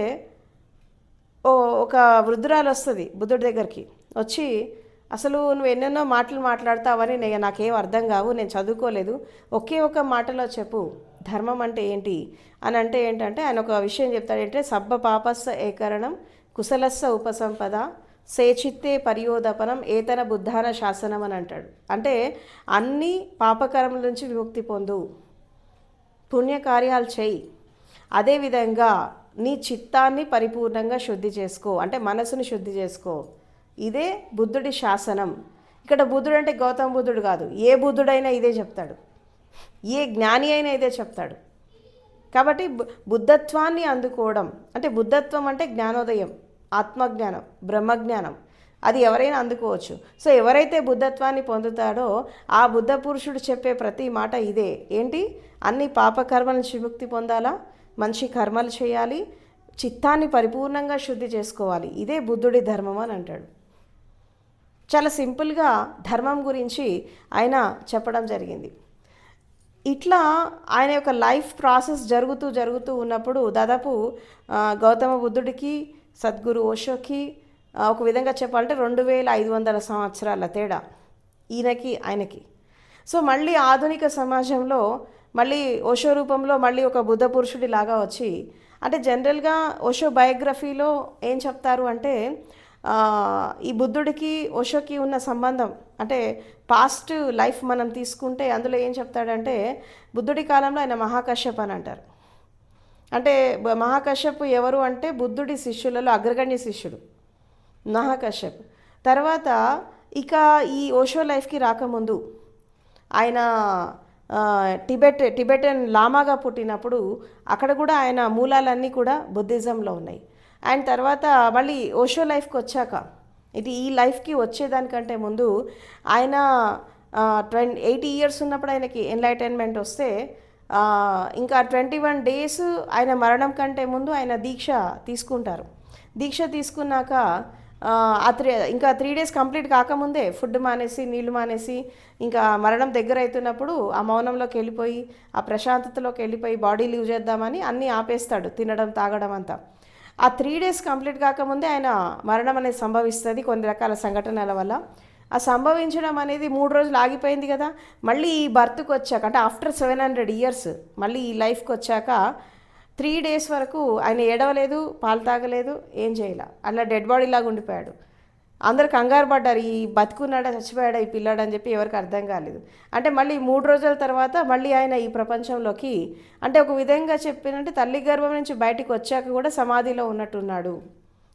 A: ఒక వృద్ధురాలు వస్తుంది బుద్ధుడి దగ్గరికి వచ్చి, అసలు నువ్వు ఎన్నెన్నో మాటలు మాట్లాడతావని నాకేం అర్థం కావు, నేను చదువుకోలేదు, ఒకే ఒక మాటలో చెప్పు ధర్మం అంటే ఏంటి అని. అంటే ఏంటంటే ఆయన ఒక విషయం చెప్తాడంటే సబ్బ పాపస్స ఏకరణం కుశలస్స ఉపసంపద సేచిత్తే పర్యోదపనం ఏతన బుద్ధాన శాసనం అని అంటాడు. అంటే అన్ని పాపకరముల నుంచి విముక్తి పొందు, పుణ్యకార్యాలు చేయి, అదేవిధంగా నీ చిత్తాన్ని పరిపూర్ణంగా శుద్ధి చేసుకో, అంటే మనసుని శుద్ధి చేసుకో. ఇదే బుద్ధుడి శాసనం. ఇక్కడ బుద్ధుడు అంటే గౌతమ బుద్ధుడు కాదు, ఏ బుద్ధుడైనా ఇదే చెప్తాడు, ఏ జ్ఞాని అయినా ఇదే చెప్తాడు. కాబట్టి బుద్ధత్వాన్ని అందుకోవడం అంటే, బుద్ధత్వం అంటే జ్ఞానోదయం, ఆత్మజ్ఞానం, బ్రహ్మజ్ఞానం. అది ఎవరైనా అందుకోవచ్చు. సో ఎవరైతే బుద్ధత్వాన్ని పొందుతాడో ఆ బుద్ధ పురుషుడు చెప్పే ప్రతి మాట ఇదే. ఏంటి? అన్ని పాపకర్మల నుంచి విముక్తి పొందాలా, మంచి కర్మలు చేయాలి, చిత్తాన్ని పరిపూర్ణంగా శుద్ధి చేసుకోవాలి. ఇదే బుద్ధుడి ధర్మం అని అంటాడు. చాలా సింపుల్గా ధర్మం గురించి ఆయన చెప్పడం జరిగింది. ఇట్లా ఆయన యొక్క లైఫ్ ప్రాసెస్ జరుగుతూ ఉన్నప్పుడు దాదాపు గౌతమ బుద్ధుడికి సద్గురు ఓషోకి ఒక విధంగా చెప్పాలంటే 2500 సంవత్సరాల తేడా ఈయనకి ఆయనకి. సో మళ్ళీ ఆధునిక సమాజంలో మళ్ళీ ఓషో రూపంలో మళ్ళీ ఒక బుద్ధ పురుషుడి లాగా వచ్చి, అంటే జనరల్గా ఓషో బయోగ్రఫీలో ఏం చెప్తారు అంటే ఈ బుద్ధుడికి ఓషోకి ఉన్న సంబంధం, అంటే పాస్ట్ లైఫ్ మనం తీసుకుంటే అందులో ఏం చెప్తాడంటే బుద్ధుడి కాలంలో ఆయన మహాకశ్యప్ అని అంటారు. అంటే మహాకశ్యప్ ఎవరు అంటే బుద్ధుడి శిష్యులలో అగ్రగణ్య శిష్యుడు మహాకశ్యప్. తర్వాత ఇక ఈ ఓషో లైఫ్కి రాకముందు ఆయన టిబెటన్ లామాగా పుట్టినప్పుడు అక్కడ కూడా ఆయన మూలాలన్నీ కూడా బుద్ధిజంలో ఉన్నాయి. అండ్ తర్వాత మళ్ళీ ఓషో లైఫ్కి వచ్చాక ఈ లైఫ్కి వచ్చేదానికంటే ముందు ఆయన 80 years ఉన్నప్పుడు ఆయనకి ఎన్లైటైన్మెంట్ వస్తే ఇంకా 21 days ఆయన మరణం కంటే ముందు ఆయన దీక్ష తీసుకుంటారు. దీక్ష తీసుకున్నాక ఇంకా 3 days కంప్లీట్ కాకముందే ఫుడ్ మానేసి నీళ్లు మానేసి ఇంకా మరణం దగ్గర అవుతున్నప్పుడు ఆ మౌనంలోకి వెళ్ళిపోయి ఆ ప్రశాంతతలోకి వెళ్ళిపోయి బాడీ లీవ్ చేద్దామని అన్నీ ఆపేస్తాడు, తినడం తాగడం అంతా. ఆ 3 days కంప్లీట్ కాకముందే ఆయన మరణం అనేది సంభవిస్తుంది కొన్ని రకాల సంఘటనల వల్ల. ఆ సంభవించడం అనేది 3 రోజులు ఆగిపోయింది కదా. మళ్ళీ ఈ బర్త్కి వచ్చాక అంటే ఆఫ్టర్ 700 years మళ్ళీ ఈ లైఫ్కి వచ్చాక 3 days వరకు ఆయన ఏడవలేదు, పాలు తాగలేదు, ఏం చేయలే, అలా డెడ్ బాడీ లాగా ఉండిపోయాడు. అందరు కంగారు పడ్డారు, ఈ బతుకున్నాడా చచ్చిపోయాడా ఈ పిల్లాడు అని చెప్పి ఎవరికి అర్థం కాలేదు. అంటే మళ్ళీ 3 రోజుల తర్వాత మళ్ళీ ఆయన ఈ ప్రపంచంలోకి, అంటే ఒక విధంగా చెప్పినంటే తల్లి గర్భం నుంచి బయటికి వచ్చాక కూడా సమాధిలో ఉన్నట్టున్నాడు,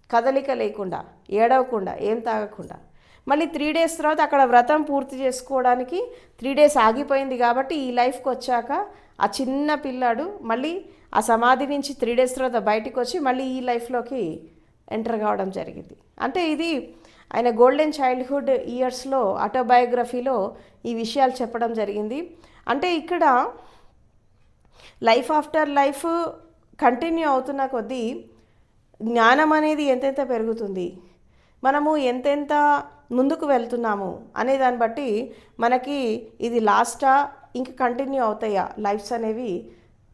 A: కదలిక లేకుండా, ఏడవకుండా, ఏం తాగకుండా. మళ్ళీ 3 days తర్వాత అక్కడ వ్రతం పూర్తి చేసుకోవడానికి 3 days ఆగిపోయింది కాబట్టి ఈ లైఫ్కి వచ్చాక ఆ చిన్న పిల్లాడు మళ్ళీ ఆ సమాధి నుంచి 3 days తర్వాత బయటికి వచ్చి మళ్ళీ ఈ లైఫ్లోకి ఎంటర్ కావడం జరిగింది. అంటే ఇది ఆయన గోల్డెన్ చైల్డ్హుడ్ ఇయర్స్లో ఆటోబయోగ్రఫీలో ఈ విషయాలు చెప్పడం జరిగింది. అంటే ఇక్కడ లైఫ్ ఆఫ్టర్ లైఫ్ కంటిన్యూ అవుతున్న కొద్దీ జ్ఞానం అనేది ఎంతెంత పెరుగుతుంది, మనము ఎంతెంత ముందుకు వెళ్తున్నాము అనే దాన్ని బట్టి మనకి ఇది లాస్టా ఇంకా కంటిన్యూ అవుతాయా లైఫ్స్ అనేవి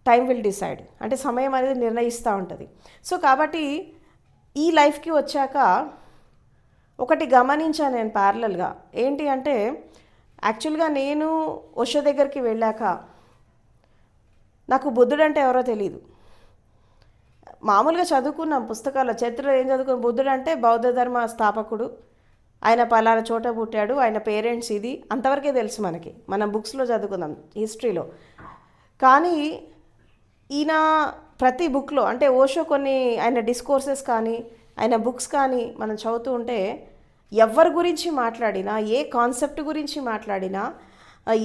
A: టైం విల్ డిసైడ్, అంటే సమయం అనేది నిర్ణయిస్తూ ఉంటుంది. సో కాబట్టి ఈ లైఫ్కి వచ్చాక ఒకటి గమనించాను నేను ప్యారలల్గా, ఏంటి అంటే యాక్చువల్గా నేను ఓషో దగ్గరికి వెళ్ళాక నాకు బుద్ధుడు అంటే ఎవరో తెలియదు. మామూలుగా చదువుకున్నాం పుస్తకాల్లో, చరిత్రలో ఏం చదువుకున్నాం, బుద్ధుడు అంటే బౌద్ధ ధర్మ స్థాపకుడు, ఆయన పలానా చోట పుట్టాడు, ఆయన పేరెంట్స్ ఇది, అంతవరకే తెలుసు మనకి, మనం బుక్స్లో చదువుకుందాం హిస్టరీలో. కానీ ఈయన ప్రతి బుక్లో అంటే ఓషో కొన్ని ఆయన డిస్కోర్సెస్ కానీ ఆయన బుక్స్ కానీ మనం చదువుతూ ఉంటే ఎవరి గురించి మాట్లాడినా, ఏ కాన్సెప్ట్ గురించి మాట్లాడినా,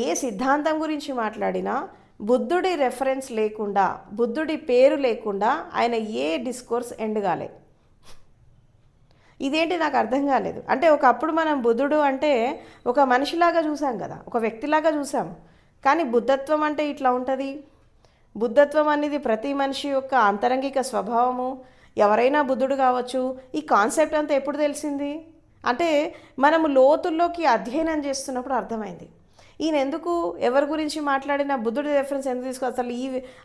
A: ఏ సిద్ధాంతం గురించి మాట్లాడినా బుద్ధుడి రెఫరెన్స్ లేకుండా, బుద్ధుడి పేరు లేకుండా ఆయన ఏ డిస్కోర్స్ ఎండ్ కాలే. ఇదేంటి నాకు అర్థం కాలేదు. అంటే ఒకప్పుడు మనం బుద్ధుడు అంటే ఒక మనిషిలాగా చూసాం కదా, ఒక వ్యక్తిలాగా చూసాం. కానీ బుద్ధత్వం అంటే ఇట్లా ఉంటుంది. బుద్ధత్వం అనేది ప్రతి మనిషి యొక్క అంతరంగిక స్వభావము. ఎవరైనా బుద్ధుడు కావచ్చు. ఈ కాన్సెప్ట్ అంతా ఎప్పుడు తెలిసింది అంటే మనము లోతుల్లోకి అధ్యయనం చేస్తున్నప్పుడు అర్థమైంది. ఈయన ఎందుకు ఎవరి గురించి మాట్లాడినా బుద్ధుడి రెఫరెన్స్ ఎందుకు తీసుకో, అసలు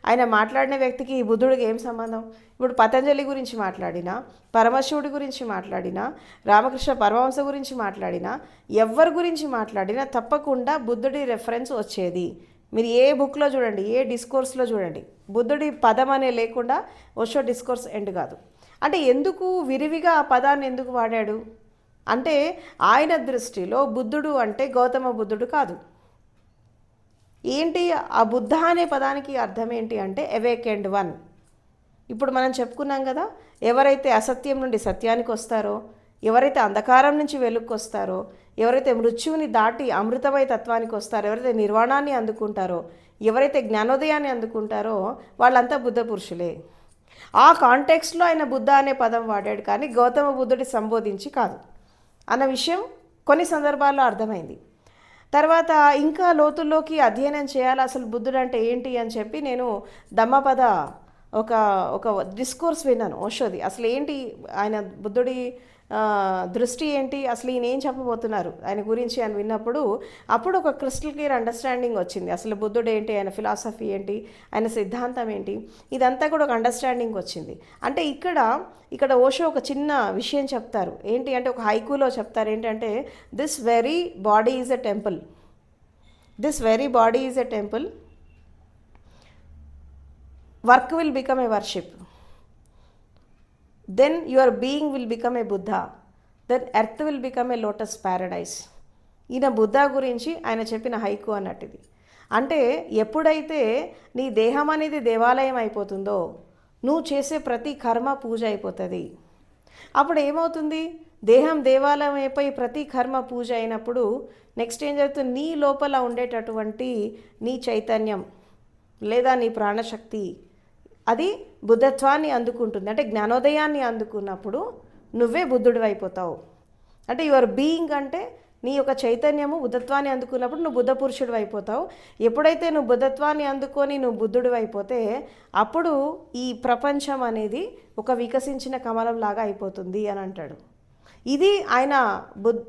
A: ఆయన మాట్లాడిన వ్యక్తికి ఈ బుద్ధుడికి ఏం సంబంధం? ఇప్పుడు పతంజలి గురించి మాట్లాడినా, పరమశివుడి గురించి మాట్లాడినా, రామకృష్ణ పరమహంస గురించి మాట్లాడినా, ఎవరి గురించి మాట్లాడినా తప్పకుండా బుద్ధుడి రెఫరెన్స్ వచ్చేది. మీరు ఏ బుక్లో చూడండి, ఏ డిస్కోర్స్లో చూడండి, బుద్ధుడి పదం అనే లేకుండా ఓషో డిస్కోర్స్ ఎండ్ కాదు. అంటే ఎందుకు విరివిగా ఆ పదాన్ని ఎందుకు వాడాడు అంటే ఆయన దృష్టిలో బుద్ధుడు అంటే గౌతమ బుద్ధుడు కాదు. ఏంటి ఆ బుద్ధ అనే పదానికి అర్థం ఏంటి అంటే అవేకెండ్ వన్. ఇప్పుడు మనం చెప్పుకున్నాం కదా, ఎవరైతే అసత్యం నుండి సత్యానికి వస్తారో, ఎవరైతే అంధకారం నుంచి వెలుక్కొస్తారో, ఎవరైతే మృత్యువుని దాటి అమృతమయ తత్వానికి వస్తారో, ఎవరైతే నిర్వాణాన్ని అందుకుంటారో, ఎవరైతే జ్ఞానోదయాన్ని అందుకుంటారో వాళ్ళంతా బుద్ధ పురుషులే. ఆ కాంటెక్స్ట్లో ఆయన బుద్ధ అనే పదం వాడాడు, కానీ గౌతమ బుద్ధుడి సంబోధించి కాదు. అన్న విషయం కొన్ని సందర్భాల్లో అర్థమైంది. తర్వాత ఇంకా లోతుల్లోకి అధ్యయనం చేయాలి, అసలు బుద్ధుడు అంటే ఏంటి అని చెప్పి నేను ధమ్మపద ఒక ఒక డిస్కోర్స్ విన్నాను ఓషోది. అసలు ఏంటి ఆయన బుద్ధుడి దృష్టి ఏంటి, అసలు ఈయన ఏం చెప్పబోతున్నారు ఆయన గురించి అని విన్నప్పుడు అప్పుడు ఒక క్రిస్టల్ క్లియర్ అండర్స్టాండింగ్ వచ్చింది. అసలు బుద్ధుడు ఏంటి, ఆయన ఫిలాసఫీ ఏంటి, ఆయన సిద్ధాంతం ఏంటి, ఇదంతా కూడా ఒక అండర్స్టాండింగ్ వచ్చింది. అంటే ఇక్కడ ఓషో ఒక చిన్న విషయం చెప్తారు. ఏంటి అంటే ఒక హైకూలో చెప్తారు ఏంటంటే, this very body is a temple, this very body is a temple, work will become a worship, then your being will become a Buddha, then earth will become a lotus paradise. ఈయన బుద్ధ గురించి ఆయన చెప్పిన haiku అన్నట్టు ఇది. అంటే ఎప్పుడైతే నీ దేహం అనేది దేవాలయం అయిపోతుందో, నువ్వు చేసే ప్రతి కర్మ పూజ అయిపోతుంది. అప్పుడు ఏమవుతుంది, దేహం దేవాలయం అయిపోయి ప్రతి కర్మ పూజ అయినప్పుడు నెక్స్ట్ ఏం జరుగుతుంది, నీ లోపల ఉండేటటువంటి నీ చైతన్యం లేదా నీ ప్రాణశక్తి అది బుద్ధత్వాన్ని అందుకుంటుంది. అంటే జ్ఞానోదయాన్ని అందుకున్నప్పుడు నువ్వే బుద్ధుడు అయిపోతావు. అంటే యువర్ బీయింగ్ అంటే నీ యొక్క చైతన్యము బుద్ధత్వాన్ని అందుకున్నప్పుడు నువ్వు బుద్ధ పురుషుడు అయిపోతావు. ఎప్పుడైతే నువ్వు బుద్ధత్వాన్ని అందుకొని నువ్వు బుద్ధుడు అయిపోతే అప్పుడు ఈ ప్రపంచం అనేది ఒక వికసించిన కమలం లాగా అయిపోతుంది అని అంటాడు. ఇది ఆయన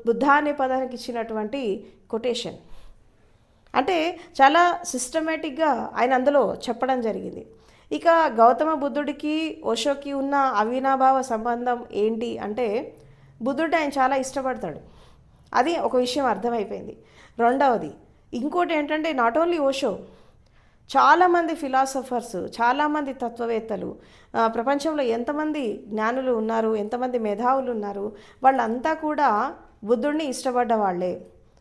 A: బుద్ధ అనే పదానికి ఇచ్చినటువంటి కొటేషన్. అంటే చాలా సిస్టమేటిక్గా ఆయన అందులో చెప్పడం జరిగింది. ఇక గౌతమ బుద్ధుడికి ఓషోకి ఉన్న అవినాభావ సంబంధం ఏంటి అంటే, బుద్ధుడిని ఆయన చాలా ఇష్టపడతాడు, అది ఒక విషయం అర్థమైపోయింది. రెండవది ఇంకోటి ఏంటంటే, నాట్ ఓన్లీ ఓషో, చాలామంది ఫిలాసఫర్స్, చాలామంది తత్వవేత్తలు, ప్రపంచంలో ఎంతమంది జ్ఞానులు ఉన్నారు, ఎంతమంది మేధావులు ఉన్నారు, వాళ్ళంతా కూడా బుద్ధుడిని ఇష్టపడ్డ వాళ్ళే.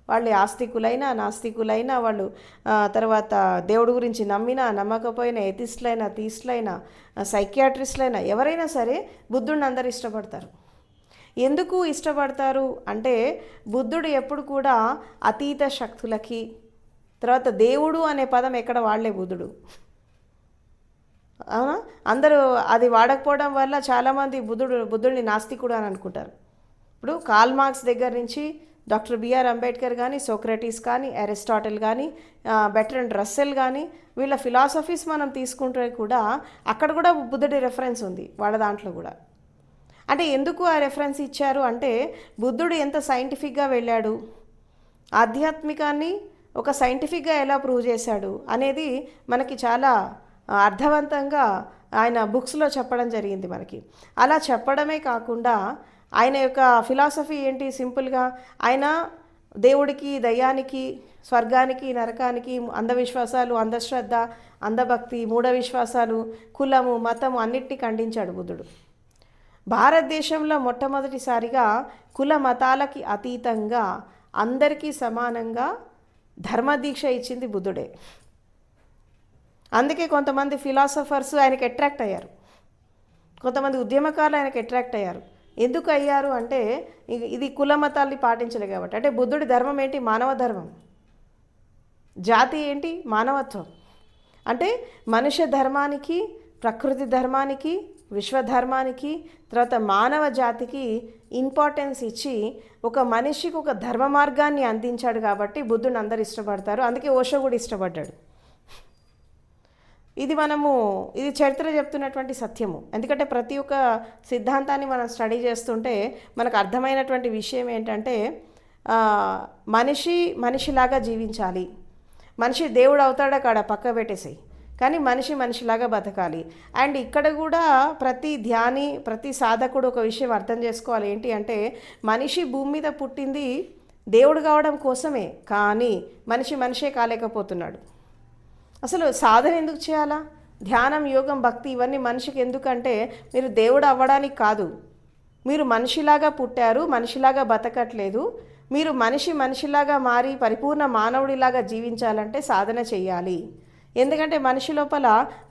A: వాళ్ళు ఆస్తికులైనా నాస్తికులైనా, వాళ్ళు తర్వాత దేవుడి గురించి నమ్మినా నమ్మకపోయినా, ఎథిస్టులైనా థీస్టులైనా సైకియాట్రిస్టులైనా ఎవరైనా సరే బుద్ధుడిని అందరు ఇష్టపడతారు. ఎందుకు ఇష్టపడతారు అంటే, బుద్ధుడు ఎప్పుడు కూడా అతీత శక్తులకి, తర్వాత దేవుడు అనే పదం ఎక్కడ వాడలే బుద్ధుడు. అవునా, అందరూ అది వాడకపోవడం వల్ల చాలామంది బుద్ధుడిని నాస్తికుడు అని అనుకుంటారు. ఇప్పుడు కార్ల్ మార్క్స్ దగ్గర నుంచి డాక్టర్ బిఆర్ అంబేద్కర్ కానీ, సోక్రటీస్ కానీ, అరిస్టాటిల్ కానీ, బెర్ట్రాండ్ రస్సెల్ కానీ, వీళ్ళ ఫిలాసఫీస్ మనం తీసుకుంటే కూడా అక్కడ కూడా బుద్ధుడి రెఫరెన్స్ ఉంది వాళ్ళ దాంట్లో కూడా. అంటే ఎందుకు ఆ రెఫరెన్స్ ఇచ్చారు అంటే, బుద్ధుడు ఎంత సైంటిఫిక్గా వెళ్ళాడు, ఆధ్యాత్మికాన్ని ఒక సైంటిఫిక్గా ఎలా ప్రూవ్ చేశాడు అనేది మనకి చాలా అర్థవంతంగా ఆయన బుక్స్లో చెప్పడం జరిగింది మనకి. అలా చెప్పడమే కాకుండా ఆయన యొక్క ఫిలాసఫీ ఏంటి, సింపుల్గా ఆయన దేవుడికి, దయ్యానికి, స్వర్గానికి, నరకానికి, అంధవిశ్వాసాలు, అంధశ్రద్ధ, అంధభక్తి, మూఢ విశ్వాసాలు, కులము, మతము అన్నిటినీ ఖండించాడు బుద్ధుడు. భారతదేశంలో మొట్టమొదటిసారిగా కుల మతాలకి అతీతంగా అందరికీ సమానంగా ధర్మదీక్ష ఇచ్చింది బుద్ధుడే. అందుకే కొంతమంది ఫిలాసఫర్స్ ఆయనకి అట్రాక్ట్ అయ్యారు, కొంతమంది ఉద్యమకారులు ఆయనకి అట్రాక్ట్ అయ్యారు. ఎందుకు అయ్యారు అంటే, ఇది కుల మతాల్ని పాటించలే కాబట్టి. అంటే బుద్ధుడి ధర్మం ఏంటి, మానవ ధర్మం. జాతి ఏంటి, మానవత్వం. అంటే మనుష్య ధర్మానికి, ప్రకృతి ధర్మానికి, విశ్వధర్మానికి, తర్వాత మానవ జాతికి ఇంపార్టెన్స్ ఇచ్చి ఒక మనిషికి ఒక ధర్మ మార్గాన్ని అందించాడు కాబట్టి బుద్ధుడిని అందరు ఇష్టపడతారు. అందుకే ఓషో కూడా ఇష్టపడ్డాడు. ఇది చరిత్ర చెప్తున్నటువంటి సత్యము. ఎందుకంటే ప్రతి ఒక్క సిద్ధాంతాన్ని మనం స్టడీ చేస్తుంటే మనకు అర్థమైనటువంటి విషయం ఏంటంటే, మనిషిలాగా జీవించాలి. మనిషి దేవుడు అవుతాడా కాడ పక్క పెట్టేసాయి, కానీ మనిషిలాగా బతకాలి. అండ్ ఇక్కడ కూడా ప్రతి సాధకుడు ఒక విషయం అర్థం చేసుకోవాలి. ఏంటి అంటే, మనిషి భూమి మీద పుట్టింది దేవుడు కావడం కోసమే, కానీ మనిషే కాలేకపోతున్నాడు. అసలు సాధన ఎందుకు చేయాలా, ధ్యానం, యోగం, భక్తి ఇవన్నీ మనిషికి ఎందుకంటే, మీరు దేవుడు అవ్వడానికి కాదు. మీరు మనిషిలాగా పుట్టారు, మనిషిలాగా బతకట్లేదు. మీరు మనిషిలాగా మారి పరిపూర్ణ మానవుడిలాగా జీవించాలంటే సాధన చేయాలి. ఎందుకంటే మనిషి లోపల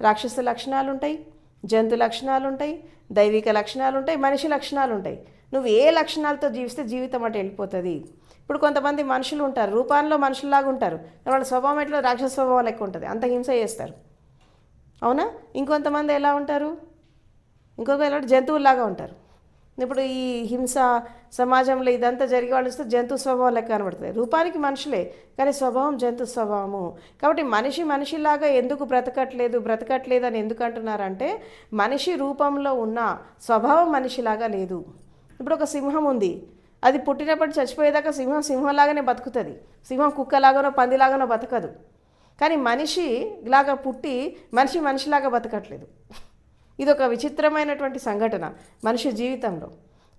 A: రాక్షస లక్షణాలు ఉంటాయి, జంతు లక్షణాలు ఉంటాయి, దైవిక లక్షణాలు ఉంటాయి, మనిషి లక్షణాలు ఉంటాయి. నువ్వు ఏ లక్షణాలతో జీవిస్తే జీవితం అంటే వెళ్ళిపోతుంది. ఇప్పుడు కొంతమంది మనుషులు ఉంటారు, రూపాల్లో మనుషుల్లాగా ఉంటారు, వాళ్ళ స్వభావం ఎట్లా రాక్షస స్వభావం లెక్క ఉంటుంది, అంత హింస చేస్తారు. అవునా? ఇంకొంతమంది ఎలా ఉంటారు, ఇంకొక జంతువుల్లాగా ఉంటారు. ఇప్పుడు ఈ హింస సమాజంలో ఇదంతా జరిగే వాళ్ళు వస్తే జంతు స్వభావం లెక్క కనబడుతుంది. రూపానికి మనుషులే కానీ స్వభావం జంతు స్వభావము. కాబట్టి మనిషిలాగా ఎందుకు బ్రతకట్లేదు అని ఎందుకు అంటున్నారంటే మనిషి రూపంలో ఉన్న స్వభావం మనిషిలాగా లేదు. ఇప్పుడు ఒక సింహం ఉంది, అది పుట్టినప్పటి చచ్చిపోయేదాకా సింహంలాగానే బతుకుతుంది. సింహం కుక్కలాగానో పందిలాగానో బతకదు. కానీ మనిషిలాగా పుట్టి మనిషిలాగా బతకట్లేదు. ఇది ఒక విచిత్రమైనటువంటి సంఘటన మనిషి జీవితంలో.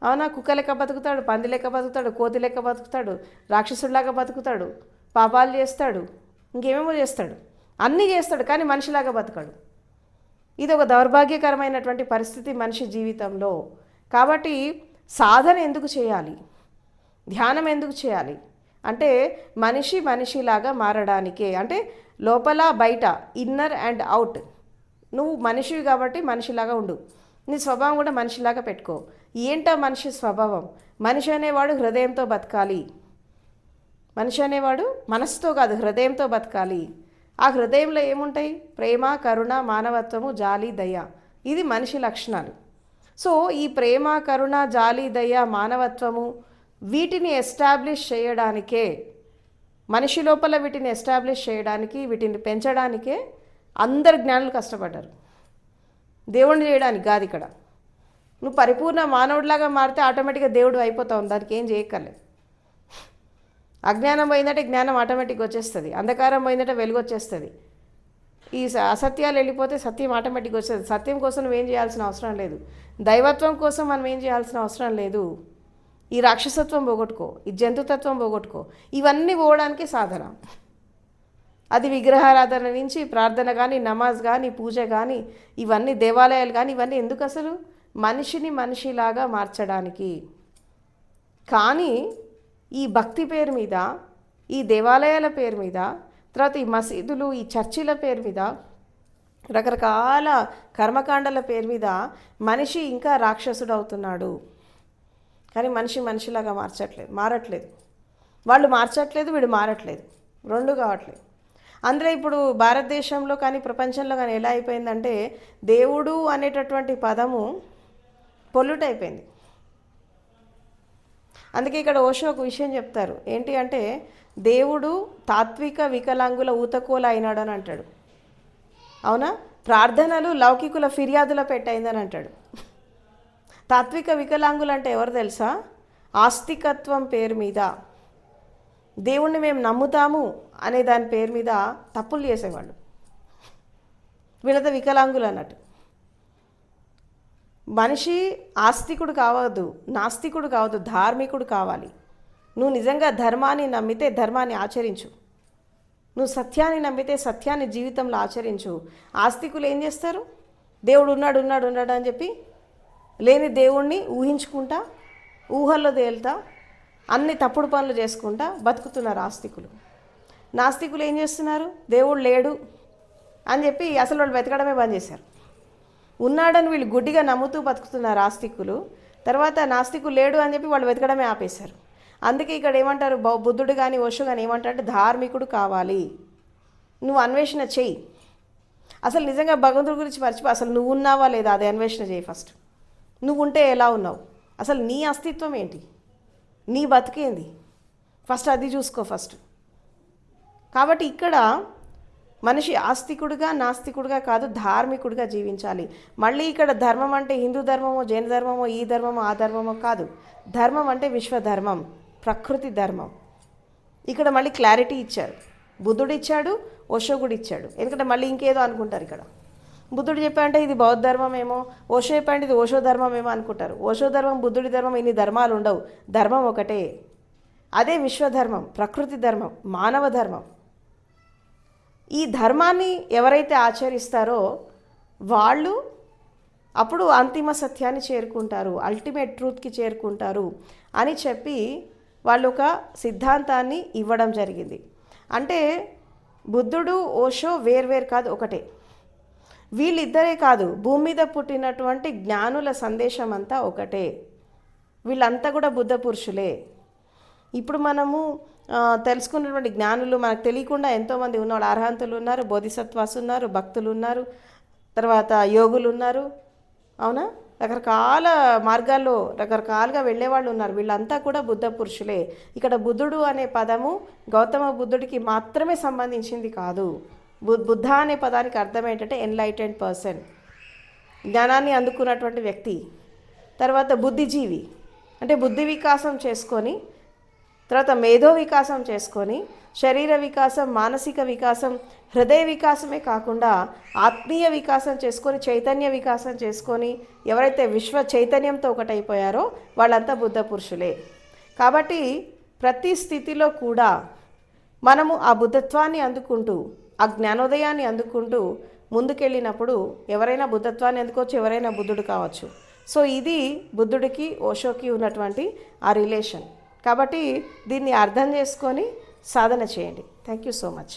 A: అవునా, కుక్క లెక్క బతుకుతాడు, పంది లెక్క బతుకుతాడు, కోతి లెక్క బతుకుతాడు, రాక్షసుడిలాగా బతుకుతాడు, పాపాలు చేస్తాడు, ఇంకేమేమో చేస్తాడు, అన్నీ చేస్తాడు, కానీ మనిషిలాగా బతకాడు. ఇది ఒక దౌర్భాగ్యకరమైనటువంటి పరిస్థితి మనిషి జీవితంలో. కాబట్టి సాధన ఎందుకు చేయాలి, ధ్యానం ఎందుకు చేయాలి అంటే మనిషిలాగా మారడానికే. అంటే లోపల బయట, ఇన్నర్ అండ్ అవుట్. నువ్వు మనిషివి కాబట్టి మనిషిలాగా ఉండు, నీ స్వభావం కూడా మనిషిలాగా పెట్టుకో. ఏంటో మనిషి స్వభావం? మనిషి అనేవాడు హృదయంతో బతకాలి. మనిషి అనేవాడు మనసుతో కాదు, హృదయంతో బతకాలి. ఆ హృదయంలో ఏముంటాయి? ప్రేమ, కరుణ, మానవత్వము, జాలి, దయ. ఇది మనిషి లక్షణాలు. సో ఈ ప్రేమ, కరుణ, జాలి, దయ, మానవత్వము వీటిని ఎస్టాబ్లిష్ చేయడానికే, మనిషి లోపల వీటిని ఎస్టాబ్లిష్ చేయడానికి, వీటిని పెంచడానికే అందరు జ్ఞానులు కష్టపడ్డారు. దేవుడిని చేయడానికి కాదు. ఇక్కడ నువ్వు పరిపూర్ణ మానవుడిలాగా మారితే ఆటోమేటిక్గా దేవుడు అయిపోతావు, దానికి ఏం చేయక్కర్లేదు. అజ్ఞానం పోయిందంటే జ్ఞానం ఆటోమేటిక్గా వచ్చేస్తుంది, అంధకారం పోయిందంటే వెలుగు వచ్చేస్తుంది, ఈ అసత్యాలు వెళ్ళిపోతే సత్యం ఆటోమేటిక్గా వచ్చేస్తుంది. సత్యం కోసం నువ్వేం చేయాల్సిన అవసరం లేదు, దైవత్వం కోసం మనం ఏం చేయాల్సిన అవసరం లేదు. ఈ రాక్షసత్వం పోగొట్టుకో, ఈ జంతుతత్వం పోగొట్టుకో. ఇవన్నీ పోవడానికి సాధన. అది విగ్రహారాధన నుంచి ప్రార్థన కానీ, నమాజ్ కానీ, పూజ కానీ, ఇవన్నీ దేవాలయాలు కానీ, ఇవన్నీ ఎందుకు? అసలు మనిషిని మనిషిలాగా మార్చడానికి. కానీ ఈ భక్తి పేరు మీద, ఈ దేవాలయాల పేరు మీద, తర్వాత ఈ మసీదులు, ఈ చర్చిల పేరు మీద, రకరకాల కర్మకాండల పేరు మీద మనిషి ఇంకా రాక్షసుడు అవుతున్నాడు. కానీ మనిషిలాగా మారట్లేదు. వాళ్ళు మార్చట్లేదు, వీడు మారట్లేదు, రెండు కావట్లేదు. అందులో ఇప్పుడు భారతదేశంలో కానీ ప్రపంచంలో కానీ ఎలా అయిపోయిందంటే దేవుడు అనేటటువంటి పదము పొల్యూట్ అయిపోయింది. అందుకే ఇక్కడ ఓషో ఒక విషయం చెప్తారు. ఏంటి అంటే దేవుడు తాత్విక వికలాంగుల ఊతకోల అయినాడు అని అంటాడు. అవునా? ప్రార్థనలు లౌకికుల ఫిర్యాదుల పెట్టయిందని అంటాడు. తాత్విక వికలాంగులు అంటే ఎవరు తెలుసా? ఆస్తికత్వం పేరు మీద, దేవుణ్ణి మేము నమ్ముతాము అనే దాని పేరు మీద తప్పులు చేసేవాళ్ళు. వీళ్ళతో వికలాంగులు అన్నట్టు. మనిషి ఆస్తికుడు కావద్దు, నాస్తికుడు కావద్దు, ధార్మికుడు కావాలి. నువ్వు నిజంగా ధర్మాన్ని నమ్మితే ధర్మాన్ని ఆచరించు, నువ్వు సత్యాన్ని నమ్మితే సత్యాన్ని జీవితంలో ఆచరించు. ఆస్తికులు ఏం చేస్తారు? దేవుడు ఉన్నాడు అని చెప్పి లేని దేవుణ్ణి ఊహించుకుంటా, ఊహల్లో తేలుతా, అన్ని తప్పుడు పనులు చేసుకుంటా బతుకుతున్నారు ఆస్తికులు. నాస్తికులు ఏం చేస్తున్నారు? దేవుడు లేడు అని చెప్పి అసలు వాళ్ళు వెతకడమే బంద్ చేశారు. ఉన్నాడని వీళ్ళు గుడ్డిగా నమ్ముతూ బతుకుతున్నారు ఆస్తికులు. తర్వాత నాస్తికులు లేడు అని చెప్పి వాళ్ళు వెతకడమే ఆపేశారు. అందుకే ఇక్కడ ఏమంటారు, బుద్ధుడు కానీ ఓషో కానీ ఏమంటారంటే ధార్మికుడు కావాలి, నువ్వు అన్వేషణ చెయ్యి. అసలు నిజంగా భగవంతుడి గురించి మర్చిపో, అసలు నువ్వు ఉన్నావా లేదా అది అన్వేషణ చేయి. ఫస్ట్ నువ్వు ఉంటే ఎలా ఉన్నావు, అసలు నీ అస్తిత్వం ఏంటి, నీ బతికేంది, ఫస్ట్ అది చూసుకో ఫస్ట్. కాబట్టి ఇక్కడ మనిషి ఆస్తికుడుగా నాస్తికుడుగా కాదు, ధార్మికుడిగా జీవించాలి. మళ్ళీ ఇక్కడ ధర్మం అంటే హిందూ ధర్మమో, జైన ధర్మమో, ఈ ధర్మమో, ఆ ధర్మమో కాదు. ధర్మం అంటే విశ్వధర్మం, ప్రకృతి ధర్మం. ఇక్కడ మళ్ళీ క్లారిటీ ఇచ్చారు. బుద్ధుడు ఇచ్చాడు, ఓషో కూడా ఇచ్చాడు. ఎందుకంటే మళ్ళీ ఇంకేదో అనుకుంటారు. ఇక్కడ బుద్ధుడు చెప్పాడంటే ఇది బౌద్ధ ధర్మం ఏమో, ఓషో చెప్పాడంటే ఇది ఓషో ధర్మం ఏమో అనుకుంటారు. ఓషో ధర్మం, బుద్ధుడి ధర్మం, ఇన్ని ధర్మాలు ఉండవు. ధర్మం ఒకటే. అదే విశ్వధర్మం, ప్రకృతి ధర్మం, మానవ ధర్మం. ఈ ధర్మాన్ని ఎవరైతే ఆచరిస్తారో వాళ్ళు అప్పుడు అంతిమ సత్యాన్ని చేరుకుంటారు, అల్టిమేట్ ట్రూత్కి చేరుకుంటారు అని చెప్పి వాళ్ళు ఒక సిద్ధాంతాన్ని ఇవ్వడం జరిగింది. అంటే బుద్ధుడు, ఓషో వేర్వేరు కాదు, ఒకటే. వీళ్ళిద్దరే కాదు, భూమి మీద పుట్టినటువంటి జ్ఞానుల సందేశం అంతా ఒకటే. వీళ్ళంతా కూడా బుద్ధ పురుషులే. ఇప్పుడు మనము తెలుసుకున్నటువంటి జ్ఞానులు మనకు తెలియకుండా ఎంతోమంది ఉన్నారు. అర్హంతులు ఉన్నారు, బోధిసత్వాస్ ఉన్నారు, భక్తులు ఉన్నారు, తర్వాత యోగులు ఉన్నారు, అవునా, రకరకాల మార్గాల్లో రకరకాలుగా వెళ్ళేవాళ్ళు ఉన్నారు. వీళ్ళంతా కూడా బుద్ధ పురుషులే. ఇక్కడ బుద్ధుడు అనే పదము గౌతమ బుద్ధుడికి మాత్రమే సంబంధించింది కాదు. బుద్ధ అనే పదానికి అర్థం ఏంటంటే ఎన్లైటెండ్ పర్సన్, జ్ఞానాన్ని అందుకున్నటువంటి వ్యక్తి. తర్వాత బుద్ధిజీవి అంటే బుద్ధి వికాసం చేసుకొని, తర్వాత మేధో వికాసం చేసుకొని, శరీర వికాసం, మానసిక వికాసం, హృదయ వికాసమే కాకుండా ఆత్మీయ వికాసం చేసుకొని, చైతన్య వికాసం చేసుకొని, ఎవరైతే విశ్వ చైతన్యంతో ఒకటైపోయారో వాళ్ళంతా బుద్ధ పురుషులే. కాబట్టి ప్రతి స్థితిలో కూడా మనము ఆ బుద్ధత్వాన్ని అందుకుంటూ, ఆ జ్ఞానోదయాన్ని అందుకుంటూ ముందుకెళ్ళినప్పుడు ఎవరైనా బుద్ధత్వాన్ని అందుకోవచ్చు, ఎవరైనా బుద్ధుడు కావచ్చు. సో ఇది బుద్ధుడికి ఓషోకి ఉన్నటువంటి ఆ రిలేషన్. కాబట్టి దీన్ని అర్థం చేసుకొని సాధన చేయండి. Thank you so much.